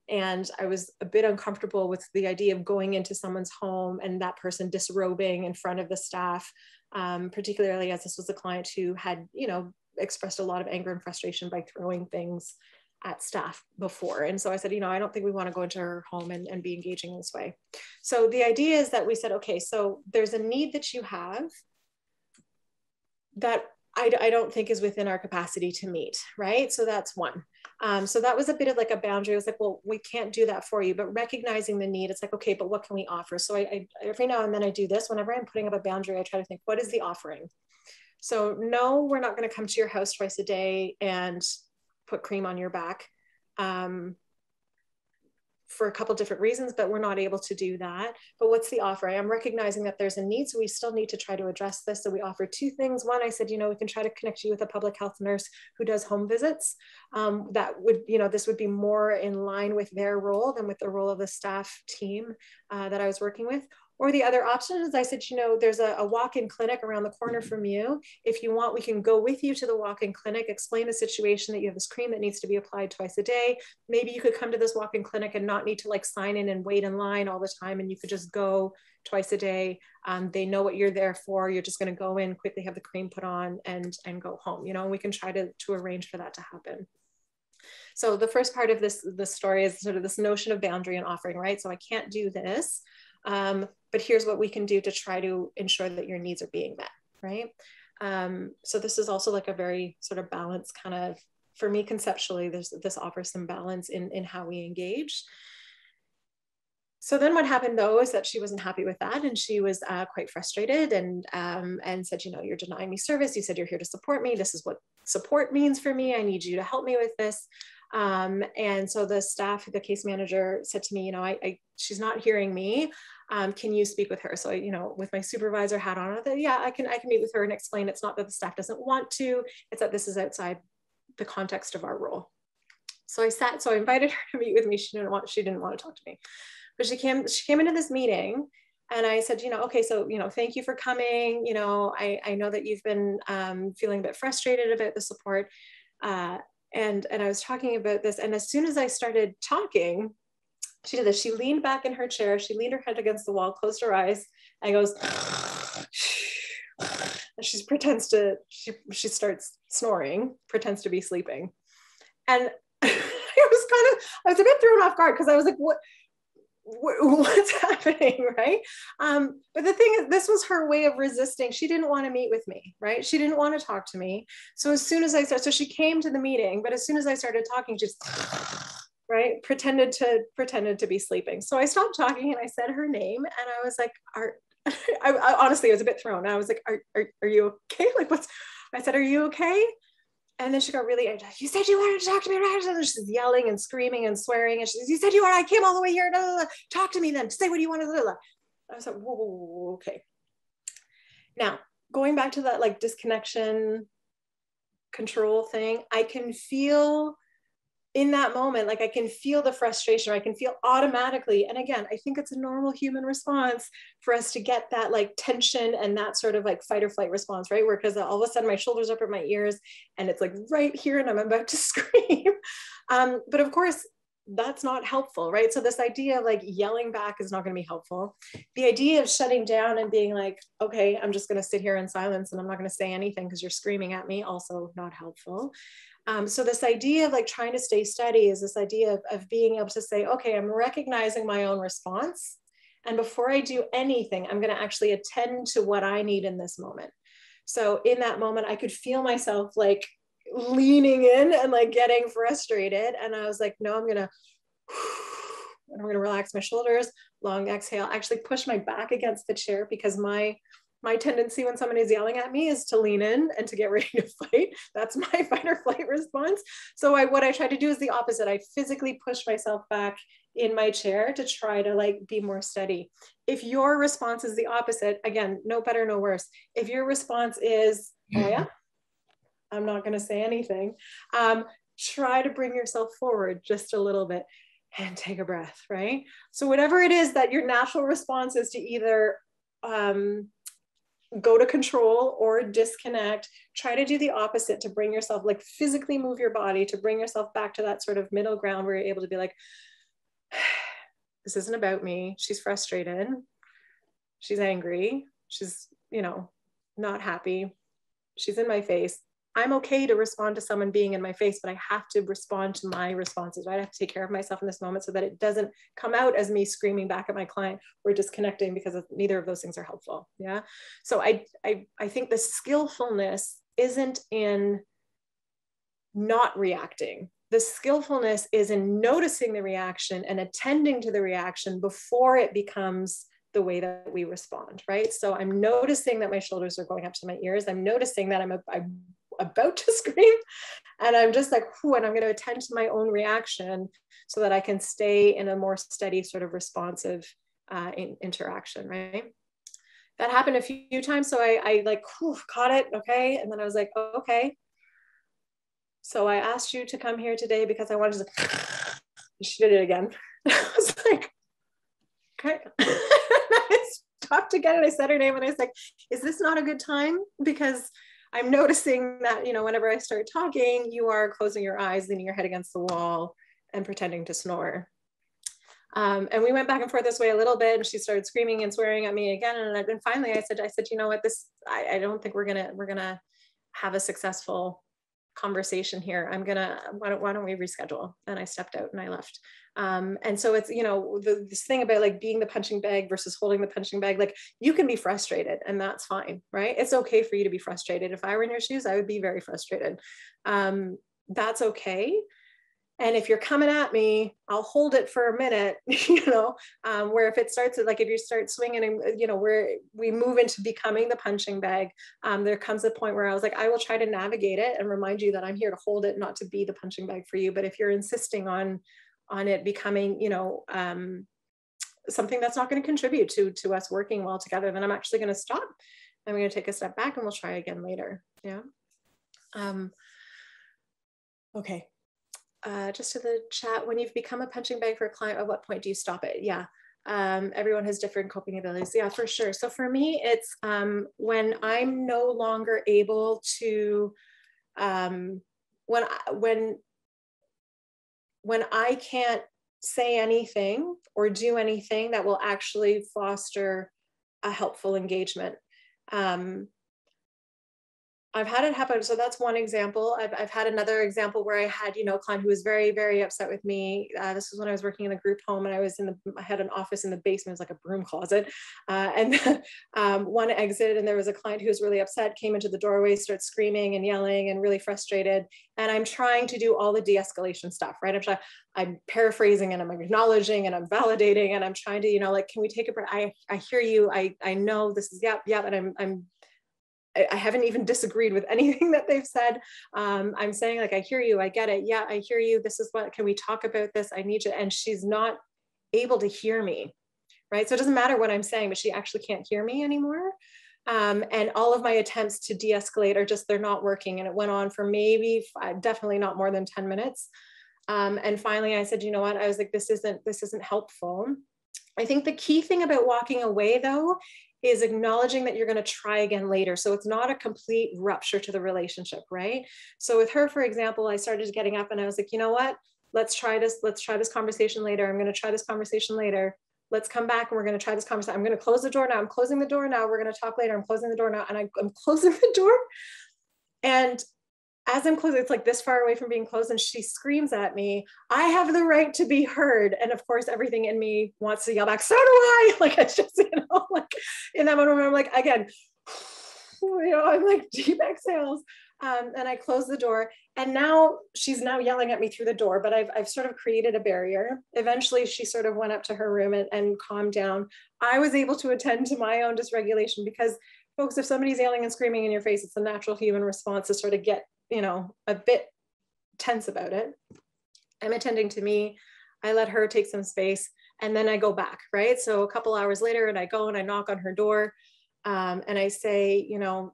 I was a bit uncomfortable with the idea of going into someone's home and that person disrobing in front of the staff, particularly as this was a client who had, you know, expressed a lot of anger and frustration by throwing things at staff before. And so I said, you know, I don't think we want to go into her home and be engaging in this way. So the idea is that we said, okay, so there's a need that you have that I don't think is within our capacity to meet, right? So that's one. So that was a bit of like a boundary. I was like, well, we can't do that for you, but recognizing the need, it's like, okay, but what can we offer? So I every now and then I do this. Whenever I'm putting up a boundary, I try to think, what is the offering? So no, we're not going to come to your house twice a day and put cream on your back for a couple different reasons, but we're not able to do that. But what's the offer? I'm recognizing that there's a need, so we still need to try to address this. So we offer two things. One, I said, you know, we can try to connect you with a public health nurse who does home visits. That would, you know, this would be more in line with their role than with the role of the staff team that I was working with. Or the other option is I said, you know, there's a walk-in clinic around the corner from you. If you want, we can go with you to the walk-in clinic, explain the situation that you have this cream that needs to be applied twice a day. Maybe you could come to this walk-in clinic and not need to like sign in and wait in line all the time. And you could just go twice a day. They know what you're there for. You're just going to go in, quickly have the cream put on and go home, you know, and we can try to arrange for that to happen. So the first part of this story is sort of this notion of boundary and offering, right? So I can't do this. But here's what we can do to try to ensure that your needs are being met, right? So this is also like a very sort of balanced kind of, for me conceptually, this offers some balance in how we engage. So then what happened though is that she wasn't happy with that, and she was quite frustrated and said, you know, you're denying me service. You said you're here to support me. This is what support means for me. I need you to help me with this. And so the staff, the case manager said to me, you know, she's not hearing me. Can you speak with her? So, you know, with my supervisor hat on, I thought, yeah, I can meet with her and explain it's not that the staff doesn't want to, it's that this is outside the context of our role. So I invited her to meet with me. She didn't want to talk to me, but she came into this meeting and I said, you know, okay, so, you know, thank you for coming. You know, I know that you've been feeling a bit frustrated about the support. And I was talking about this, and as soon as I started talking, she did this. She leaned back in her chair. She leaned her head against the wall, closed her eyes, and goes, and she starts snoring, pretends to be sleeping. And I was a bit thrown off guard because I was like, what's happening, right? But the thing is, this was her way of resisting. She didn't want to meet with me, right? She didn't want to talk to me. So as soon as so she came to the meeting, but as soon as I started talking, just right, pretended to be sleeping. So I stopped talking and I said her name, and I was like, I honestly was a bit thrown. I was like, are you okay? Like, I said, are you okay? And then she got really angry. You said you wanted to talk to me, right? And she's yelling and screaming and swearing. And she says, you said you were, I came all the way here. Talk to me then. Say what you want to do. I was like, whoa, okay. Now, going back to that like disconnection control thing, I can feel in that moment, like I can feel the frustration, or I can feel automatically. And again, I think it's a normal human response for us to get that like tension and that sort of like fight or flight response, right? Where, because all of a sudden my shoulders up at my ears and it's like right here and I'm about to scream. But of course, that's not helpful, right? So this idea of like yelling back is not going to be helpful. The idea of shutting down and being like, okay, I'm just going to sit here in silence and I'm not going to say anything because you're screaming at me, also not helpful. So this idea of like trying to stay steady is this idea of being able to say, okay, I'm recognizing my own response. And before I do anything, I'm going to actually attend to what I need in this moment. So in that moment, I could feel myself like leaning in and like getting frustrated. And I was like, no, I'm going to relax my shoulders, long exhale, actually push my back against the chair, because my tendency when someone is yelling at me is to lean in and to get ready to fight. That's my fight or flight response. So what I try to do is the opposite. I physically push myself back in my chair to try to like be more steady. If your response is the opposite, again, no better, no worse. If your response is, oh yeah, I'm not going to say anything, try to bring yourself forward just a little bit and take a breath, right? So whatever it is that your natural response is to either go to control or disconnect, try to do the opposite to bring yourself, like physically move your body to bring yourself back to that sort of middle ground where you're able to be like, this isn't about me. She's frustrated. She's angry. She's, you know, not happy. She's in my face. I'm okay to respond to someone being in my face, but I have to respond to my responses, right? I have to take care of myself in this moment so that it doesn't come out as me screaming back at my client or disconnecting, because neither of those things are helpful. Yeah. So I think the skillfulness isn't in not reacting. The skillfulness is in noticing the reaction and attending to the reaction before it becomes the way that we respond, right? So I'm noticing that my shoulders are going up to my ears. I'm noticing that I'm about to scream, and I'm just like, whew, and I'm going to attend to my own reaction so that I can stay in a more steady sort of responsive interaction, right? That happened a few times. So I like, whew, caught it. Okay. And then I was like, oh, okay. So I asked you to come here today because I wanted to, she did it again. I was like, okay. I stopped again and I said her name and I was like, is this not a good time? Because I'm noticing that, you know, whenever I start talking, you are closing your eyes, leaning your head against the wall and pretending to snore. And we went back and forth this way a little bit, and she started screaming and swearing at me again. And then finally I said, you know what, I don't think we're gonna have a successful conversation here. Why don't we reschedule? And I stepped out and I left. And so it's, you know, this thing about like being the punching bag versus holding the punching bag, like you can be frustrated and that's fine, right? It's okay for you to be frustrated. If I were in your shoes, I would be very frustrated. That's okay. And if you're coming at me, I'll hold it for a minute, you know, where if it starts, like if you start swinging and, you know, where we move into becoming the punching bag, there comes a point where I was like, I will try to navigate it and remind you that I'm here to hold it, not to be the punching bag for you. But if you're insisting on it becoming, you know, something that's not going to contribute to us working well together, then I'm actually going to stop. I'm going to take a step back and we'll try again later. Yeah. Okay. Just to the chat, when you've become a punching bag for a client, at what point do you stop it? Yeah. Everyone has different coping abilities. Yeah, for sure. So for me, it's when I'm no longer able to, when I can't say anything or do anything that will actually foster a helpful engagement. I've had it happen. So that's one example. I've had another example where I had, you know, a client who was very, very upset with me. This was when I was working in a group home and I had an office in the basement. It was like a broom closet. And one exit, and there was a client who was really upset, came into the doorway, started screaming and yelling and really frustrated. And I'm trying to do all the de-escalation stuff, right? I'm paraphrasing and I'm acknowledging and I'm validating and I'm trying to, you know, like, can we take a breath? I hear you. I know this is, yep. And I haven't even disagreed with anything that they've said. I'm saying like, I hear you, I get it. Yeah, I hear you. This is what, can we talk about this? I need you. And she's not able to hear me, right? So it doesn't matter what I'm saying, but she actually can't hear me anymore. And all of my attempts to de-escalate are just, they're not working. And it went on for maybe, definitely not more than 10 minutes. And finally I said, you know what? I was like, this isn't helpful. I think the key thing about walking away though, is acknowledging that you're going to try again later. So it's not a complete rupture to the relationship, right? So with her, for example, I started getting up and I was like, you know what? Let's try this conversation later. I'm going to try this conversation later. Let's come back and we're going to try this conversation. I'm going to close the door now. I'm closing the door now. We're going to talk later. I'm closing the door now. And I'm closing the door. And as I'm closing, it's like this far away from being closed, and she screams at me, I have the right to be heard. And of course, everything in me wants to yell back, so do I. Like, it's just, you know, like in that moment, I'm like, again, you know, I'm like deep exhales. And I close the door, and now she's now yelling at me through the door, but I've sort of created a barrier. Eventually, she sort of went up to her room and calmed down. I was able to attend to my own dysregulation because, folks, if somebody's yelling and screaming in your face, it's a natural human response to sort of get, you know, a bit tense about it. I'm attending to me. I let her take some space, and then I go back, right? So a couple hours later, and I go and I knock on her door, and I say, you know,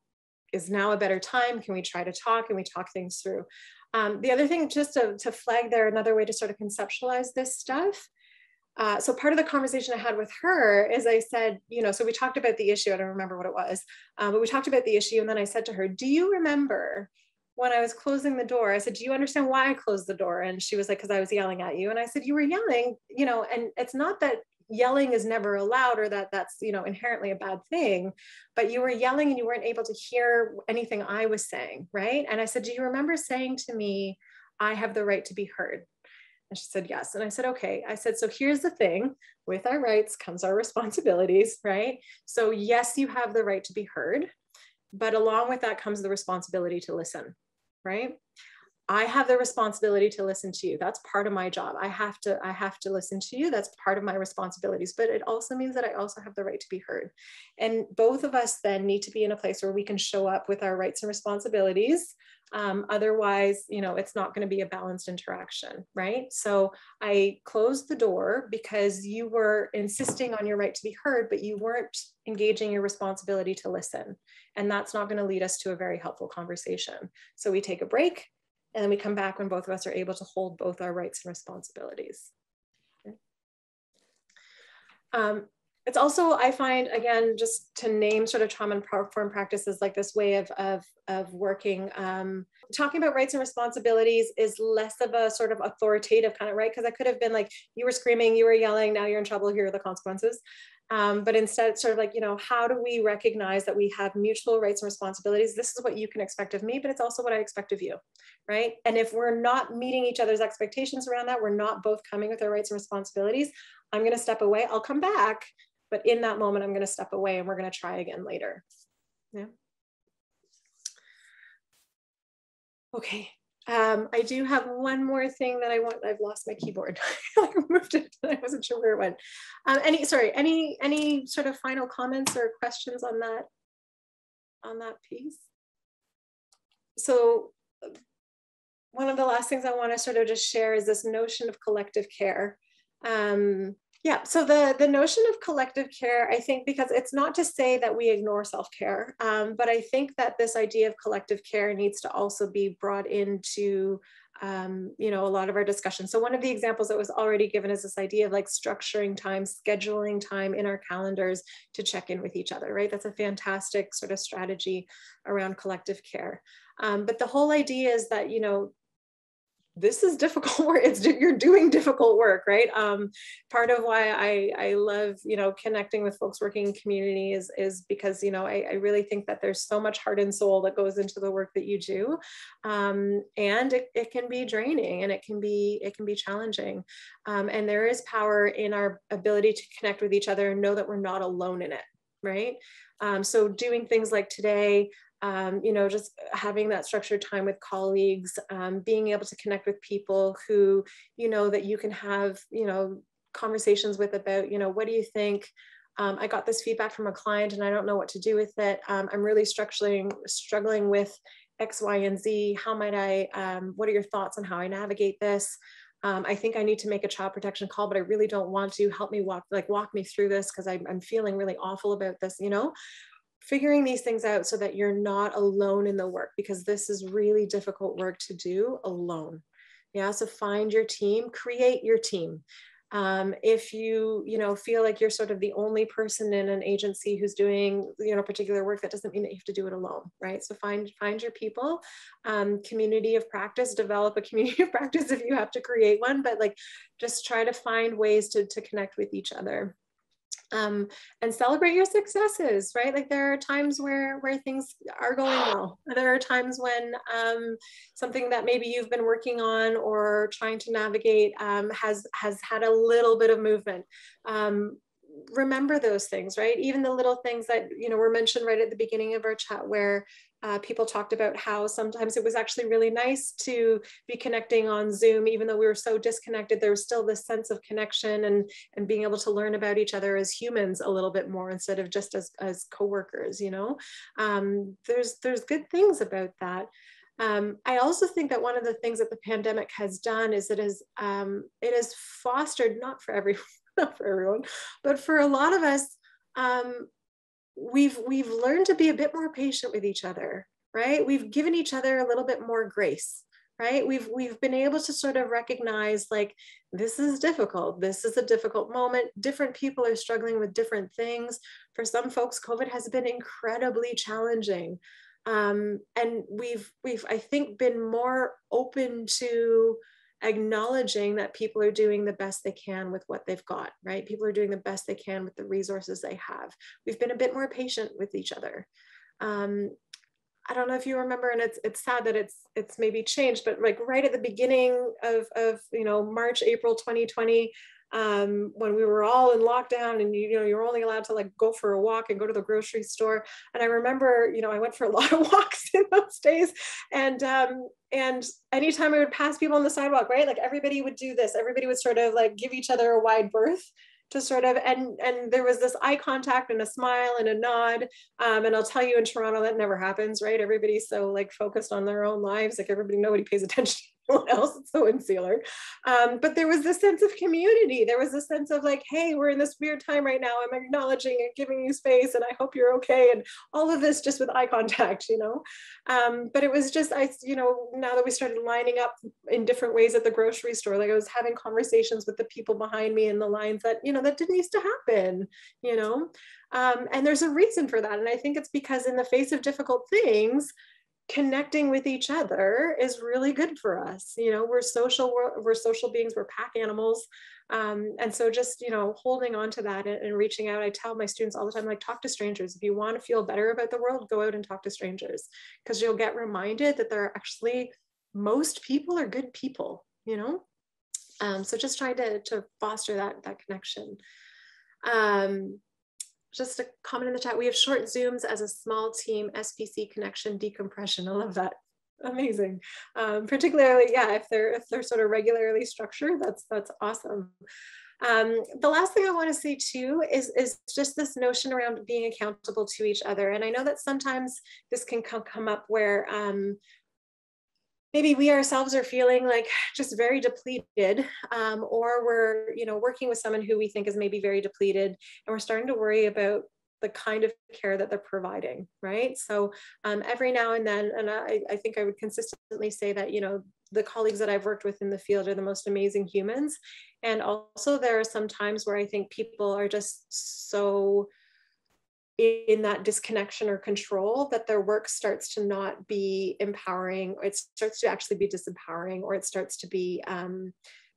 is now a better time? Can we try to talk? Can we talk things through? The other thing, just to flag there, another way to sort of conceptualize this stuff. So part of the conversation I had with her is I said, you know, so we talked about the issue. I don't remember what it was, but we talked about the issue. And then I said to her, do you remember when I was closing the door? I said, do you understand why I closed the door? And she was like, because I was yelling at you. And I said, you were yelling, you know, and it's not that yelling is never allowed or that that's, you know, inherently a bad thing, but you were yelling and you weren't able to hear anything I was saying, right? And I said, do you remember saying to me, I have the right to be heard? And she said, yes. And I said, okay. I said, so here's the thing, with our rights comes our responsibilities, right? So yes, you have the right to be heard, but along with that comes the responsibility to listen, right? I have the responsibility to listen to you. That's part of my job. I have to listen to you. That's part of my responsibilities, but it also means that I also have the right to be heard. And both of us then need to be in a place where we can show up with our rights and responsibilities. Otherwise, you know, it's not going to be a balanced interaction, right? So I closed the door because you were insisting on your right to be heard, but you weren't engaging your responsibility to listen. And that's not going to lead us to a very helpful conversation. So we take a break, and then we come back when both of us are able to hold both our rights and responsibilities. Okay. It's also, I find, again, just to name sort of trauma-informed practices like this way of working, talking about rights and responsibilities is less of a sort of authoritative kind of, right? Because I could have been like, you were screaming, you were yelling, now you're in trouble, here are the consequences. But instead, it's sort of like, you know, how do we recognize that we have mutual rights and responsibilities? This is what you can expect of me, but it's also what I expect of you, right? And if we're not meeting each other's expectations around that, we're not both coming with our rights and responsibilities, I'm going to step away. I'll come back, but in that moment, I'm going to step away and we're going to try again later. Yeah. Okay. I do have one more thing that I want. I've lost my keyboard. I moved it. I wasn't sure where it went. Any sort of final comments or questions on that piece? So one of the last things I want to sort of just share is this notion of collective care. Yeah, so the notion of collective care, I think, because it's not to say that we ignore self-care, but I think that this idea of collective care needs to also be brought into, you know, a lot of our discussion. So one of the examples that was already given is this idea of like structuring time, scheduling time in our calendars to check in with each other, right? That's a fantastic sort of strategy around collective care. But the whole idea is that, you know, this is difficult work. You're doing difficult work, right? Part of why I love, you know, connecting with folks working in community is because, you know, I really think that there's so much heart and soul that goes into the work that you do. And it can be draining and it can be challenging. And there is power in our ability to connect with each other and know that we're not alone in it, right? So doing things like today, you know, just having that structured time with colleagues, being able to connect with people who, you know, that you can have, you know, conversations with about, you know, what do you think? I got this feedback from a client and I don't know what to do with it. I'm really struggling with X, Y, and Z. How might I, what are your thoughts on how I navigate this? I think I need to make a child protection call, but I really don't want to. Help me walk me through this because I'm feeling really awful about this, you know? Figuring these things out so that you're not alone in the work, because this is really difficult work to do alone. Yeah, so find your team, create your team. If you know, feel like you're sort of the only person in an agency who's doing, you know, particular work, that doesn't mean that you have to do it alone, right? So find your people, community of practice, develop a community of practice if you have to create one, but like just try to find ways to connect with each other. And celebrate your successes, right? Like there are times where things are going well. There are times when something that maybe you've been working on or trying to navigate has had a little bit of movement. Remember those things, right? Even the little things that, you know, were mentioned right at the beginning of our chat, where people talked about how sometimes it was actually really nice to be connecting on Zoom, even though we were so disconnected. There was still this sense of connection and being able to learn about each other as humans a little bit more instead of just as coworkers, you know. There's good things about that. I also think that one of the things that the pandemic has done is it has fostered, not for everyone, but for a lot of us, we've learned to be a bit more patient with each other, right? We've given each other a little bit more grace, right? We've been able to sort of recognize, like, this is difficult. This is a difficult moment. Different people are struggling with different things. For some folks, COVID has been incredibly challenging. And we've, I think, been more open to acknowledging that people are doing the best they can with what they've got, right? People are doing the best they can with the resources they have. We've been a bit more patient with each other. I don't know if you remember, and it's sad that it's maybe changed, but like right at the beginning of March, April 2020, when we were all in lockdown and you were only allowed to like go for a walk and go to the grocery store. And I remember, I went for a lot of walks in those days, and anytime I would pass people on the sidewalk, right, like everybody would do this. Everybody would sort of like give each other a wide berth to sort of, and there was this eye contact and a smile and a nod. And I'll tell you, in Toronto, that never happens, right? Everybody's so like focused on their own lives. Like nobody pays attention to anyone else. It's so insular. But there was this sense of community. There was this sense of like, hey, we're in this weird time right now. I'm acknowledging and giving you space, and I hope you're okay. And all of this just with eye contact, but it was just, now that we started lining up in different ways at the grocery store, like I was having conversations with the people behind me in the lines that, that didn't used to happen, and there's a reason for that. And I think it's because in the face of difficult things, connecting with each other is really good for us. We're social beings, we're pack animals. And so just, holding on to that and reaching out. I tell my students all the time, like, talk to strangers. If you want to feel better about the world, go out and talk to strangers, because you'll get reminded that there are actually, most people are good people, so just trying to foster that connection. Just a comment in the chat. We have short Zooms as a small team, SPC connection decompression. I love that. Amazing. Particularly, if they're sort of regularly structured, that's awesome. The last thing I want to say too is just this notion around being accountable to each other. And I know that sometimes this can come up where maybe we ourselves are feeling like just very depleted, or we're, working with someone who we think is maybe very depleted, and we're starting to worry about the kind of care that they're providing, right? So every now and then, and I think I would consistently say that, the colleagues that I've worked with in the field are the most amazing humans. And also there are some times where I think people are just so in that disconnection or control that their work starts to not be empowering, or it starts to actually be disempowering, or it starts to be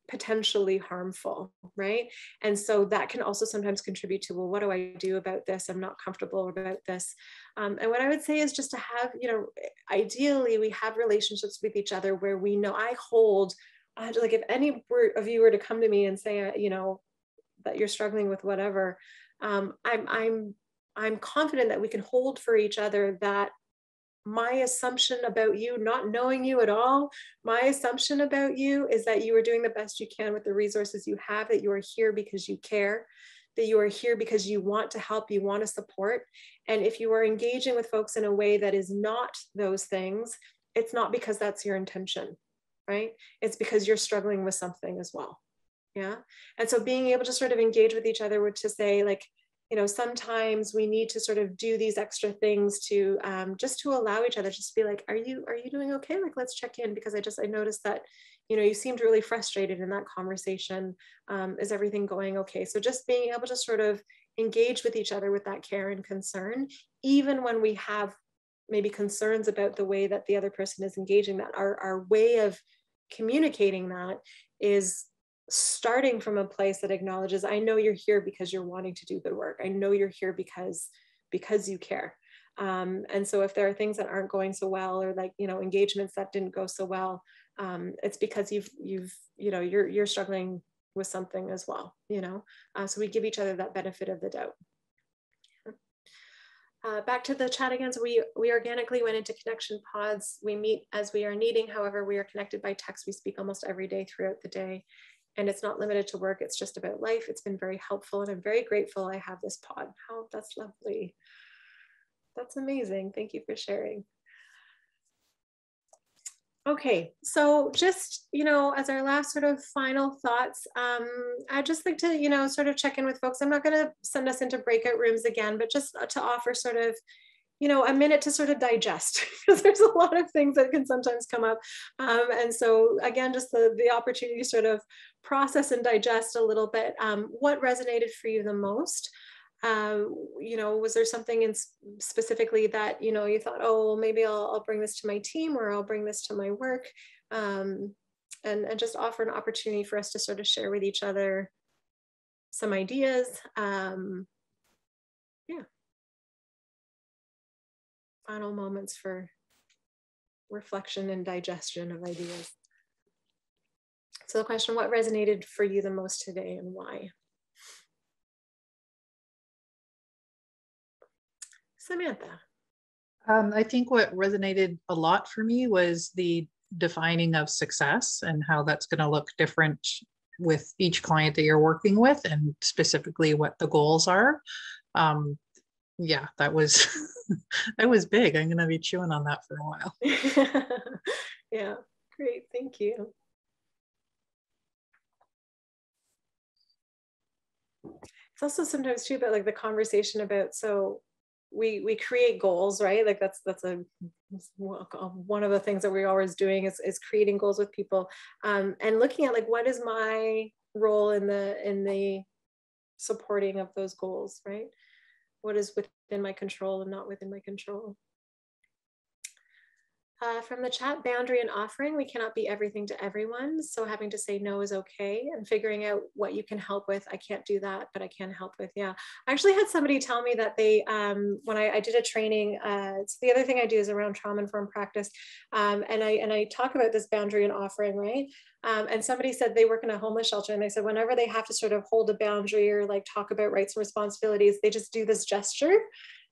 potentially harmful, right? And so that can also sometimes contribute to, well, what do I do about this? I'm not comfortable about this. And what I would say is just to have, ideally we have relationships with each other where we know, I hold, like if any of you were to come to me and say, that you're struggling with whatever, I'm confident that we can hold for each other that my assumption about you, not knowing you at all, my assumption about you is that you are doing the best you can with the resources you have, that you are here because you care, that you are here because you want to help, you want to support. And if you are engaging with folks in a way that is not those things, it's not because that's your intention, right? It's because you're struggling with something as well. Yeah. And so being able to sort of engage with each other to say, like, sometimes we need to sort of do these extra things to just to allow each other, just be like, are you doing okay? Like, let's check in, because I noticed that, you seemed really frustrated in that conversation. Is everything going okay? So just being able to sort of engage with each other with that care and concern, even when we have maybe concerns about the way that the other person is engaging, that our way of communicating that is starting from a place that acknowledges, I know you're here because you're wanting to do good work. I know you're here because you care. And so if there are things that aren't going so well, or like, engagements that didn't go so well, it's because you're struggling with something as well, so we give each other that benefit of the doubt. Back to the chat again. So we organically went into connection pods. We meet as we are needing. However, we are connected by text. We speak almost every day throughout the day. And it's not limited to work. It's just about life. It's been very helpful, and I'm very grateful I have this pod. Oh, that's lovely. That's amazing. Thank you for sharing. Okay, so just, as our last sort of final thoughts, I'd just like to, sort of check in with folks. I'm not going to send us into breakout rooms again, but just to offer sort of, a minute to sort of digest, because there's a lot of things that can sometimes come up. And so again, just the opportunity to sort of process and digest a little bit. What resonated for you the most? Was there something in specifically that, you thought, oh, well, maybe I'll bring this to my team, or I'll bring this to my work, and just offer an opportunity for us to sort of share with each other some ideas. Yeah. Final moments for reflection and digestion of ideas. So the question, what resonated for you the most today and why? Samantha. I think what resonated a lot for me was the defining of success and how that's going to look different with each client that you're working with, and specifically what the goals are. Yeah, that was that was big. I'm going to be chewing on that for a while. Yeah, great. Thank you. It's also sometimes too about like the conversation about, so we create goals, right? Like that's one of the things that we're always doing is creating goals with people, and looking at like, what is my role in the supporting of those goals, right? What is within my control and not within my control. From the chat, boundary and offering, we cannot be everything to everyone. So having to say no is okay, and figuring out what you can help with. I can't do that, but I can help with. Yeah. I actually had somebody tell me that they, when I did a training, so the other thing I do is around trauma-informed practice. And I talk about this boundary and offering, right? And somebody said they work in a homeless shelter, and they said whenever they have to sort of hold a boundary or like talk about rights and responsibilities, they just do this gesture.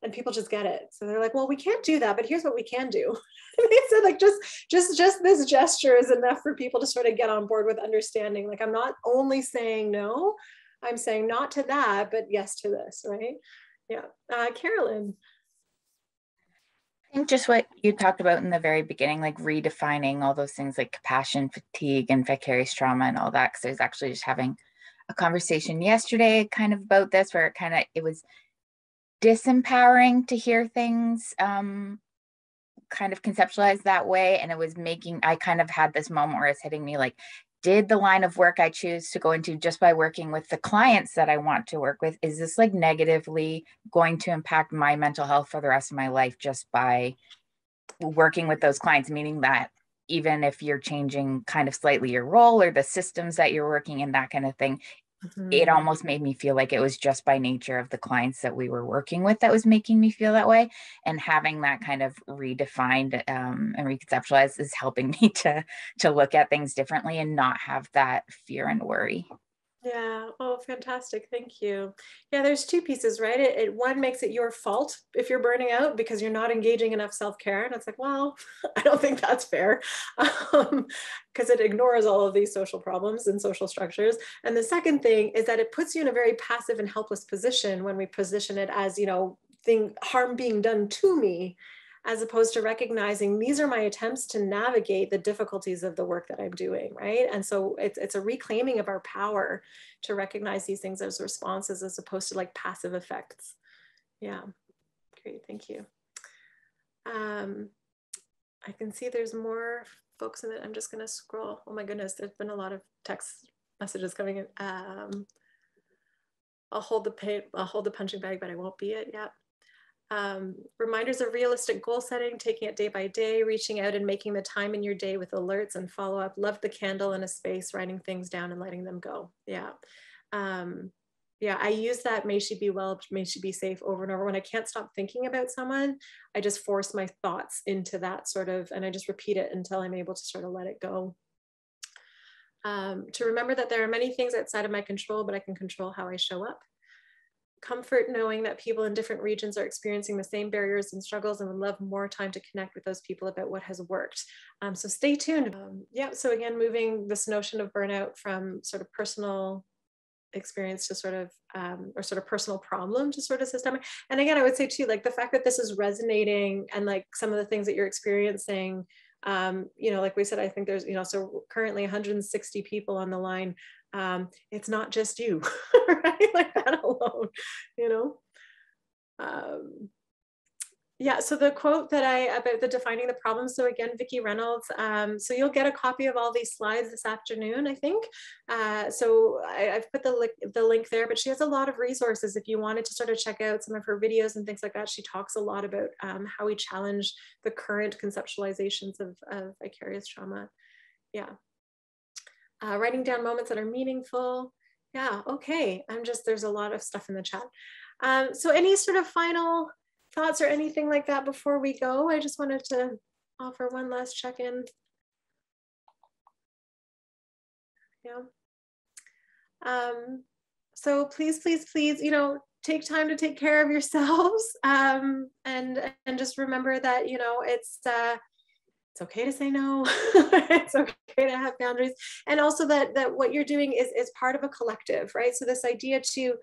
And people just get it. So they're like, well, we can't do that, but here's what we can do. And they said like, just this gesture is enough for people to sort of get on board with understanding. Like, I'm not only saying no, I'm saying not to that, but yes to this, right? Yeah. Carolyn. I think just what you talked about in the very beginning, like redefining all those things like compassion, fatigue, and vicarious trauma and all that. Because I was actually just having a conversation yesterday kind of about this, where it was disempowering to hear things kind of conceptualized that way. And it was I kind of had this moment where it's hitting me like, did the line of work I choose to go into just by working with the clients that I want to work with, is this like negatively going to impact my mental health for the rest of my life just by working with those clients? Meaning that even if you're changing kind of slightly your role or the systems that you're working in, that kind of thing, it almost made me feel like it was just by nature of the clients that we were working with that was making me feel that way. And having that kind of redefined and reconceptualized is helping me to look at things differently and not have that fear and worry. Yeah. Oh, fantastic. Thank you. Yeah, there's two pieces, right? One makes it your fault if you're burning out because you're not engaging enough self-care. And it's like, well, I don't think that's fair, because it ignores all of these social problems and social structures. And the second thing is that it puts you in a very passive and helpless position when we position it as, harm being done to me, as opposed to recognizing these are my attempts to navigate the difficulties of the work that I'm doing, right? And so it's a reclaiming of our power to recognize these things as responses as opposed to like passive effects. Yeah, great, thank you. I can see there's more folks in it. I'm just gonna scroll. Oh my goodness, there's been a lot of text messages coming in. I'll hold the punching bag, but I won't be it yet. Reminders of realistic goal setting, taking it day by day, reaching out and making the time in your day with alerts and follow up. Love the candle in a space, writing things down and letting them go. Yeah. Yeah, I use that may she be well, may she be safe over and over. When I can't stop thinking about someone, I just force my thoughts into that sort of, and I just repeat it until I'm able to sort of let it go. To remember that there are many things outside of my control, but I can control how I show up. Comfort knowing that people in different regions are experiencing the same barriers and struggles and would love more time to connect with those people about what has worked. So stay tuned. Yeah, so again, moving this notion of burnout from sort of personal experience to sort of, or sort of personal problem to sort of systemic. And again, I would say too, like the fact that this is resonating and like some of the things that you're experiencing You know, like we said, I think there's, you know, so currently 160 people on the line. It's not just you, right? Like that alone, you know? Yeah, so the quote that about the defining the problem. So again, Vicki Reynolds. So you'll get a copy of all these slides this afternoon, I think. So I've put the link there, but she has a lot of resources if you wanted to sort of check out some of her videos and things like that. She talks a lot about how we challenge the current conceptualizations of vicarious trauma. Yeah. Writing down moments that are meaningful. Yeah, okay. There's a lot of stuff in the chat. So any sort of final thoughts or anything like that before we go? I just wanted to offer one last check-in. Yeah. So please, please, please, you know, take time to take care of yourselves, and just remember that, you know, it's okay to say no. It's okay to have boundaries, and also that what you're doing is part of a collective, right? So this idea to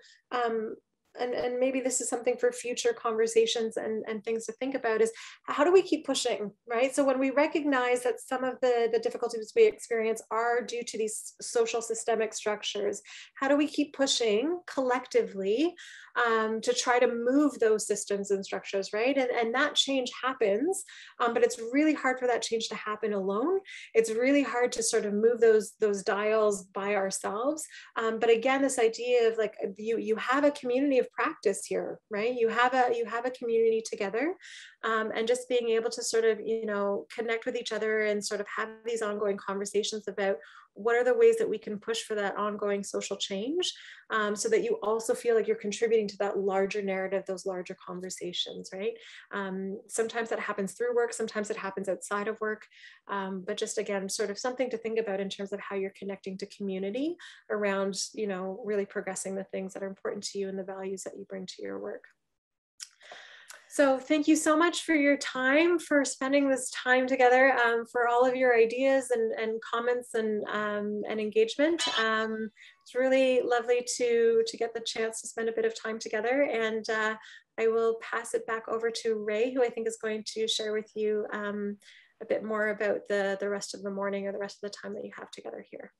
and maybe this is something for future conversations and things to think about is how do we keep pushing, right? So when we recognize that some of the difficulties we experience are due to these social systemic structures, how do we keep pushing collectively to try to move those systems and structures, right? And that change happens, but it's really hard for that change to happen alone. It's really hard to sort of move those dials by ourselves. But again, this idea of like you have a community of practice here, right? You have a community together, and just being able to sort of, you know, connect with each other and sort of have these ongoing conversations about what are the ways that we can push for that ongoing social change, so that you also feel like you're contributing to that larger narrative, those larger conversations, right? Sometimes that happens through work, sometimes it happens outside of work, but just again, sort of something to think about in terms of how you're connecting to community around, you know, really progressing the things that are important to you and the values that you bring to your work. So thank you so much for your time, for spending this time together, for all of your ideas and comments and engagement. It's really lovely to get the chance to spend a bit of time together. And I will pass it back over to Ray, who I think is going to share with you a bit more about the rest of the morning or the rest of the time that you have together here.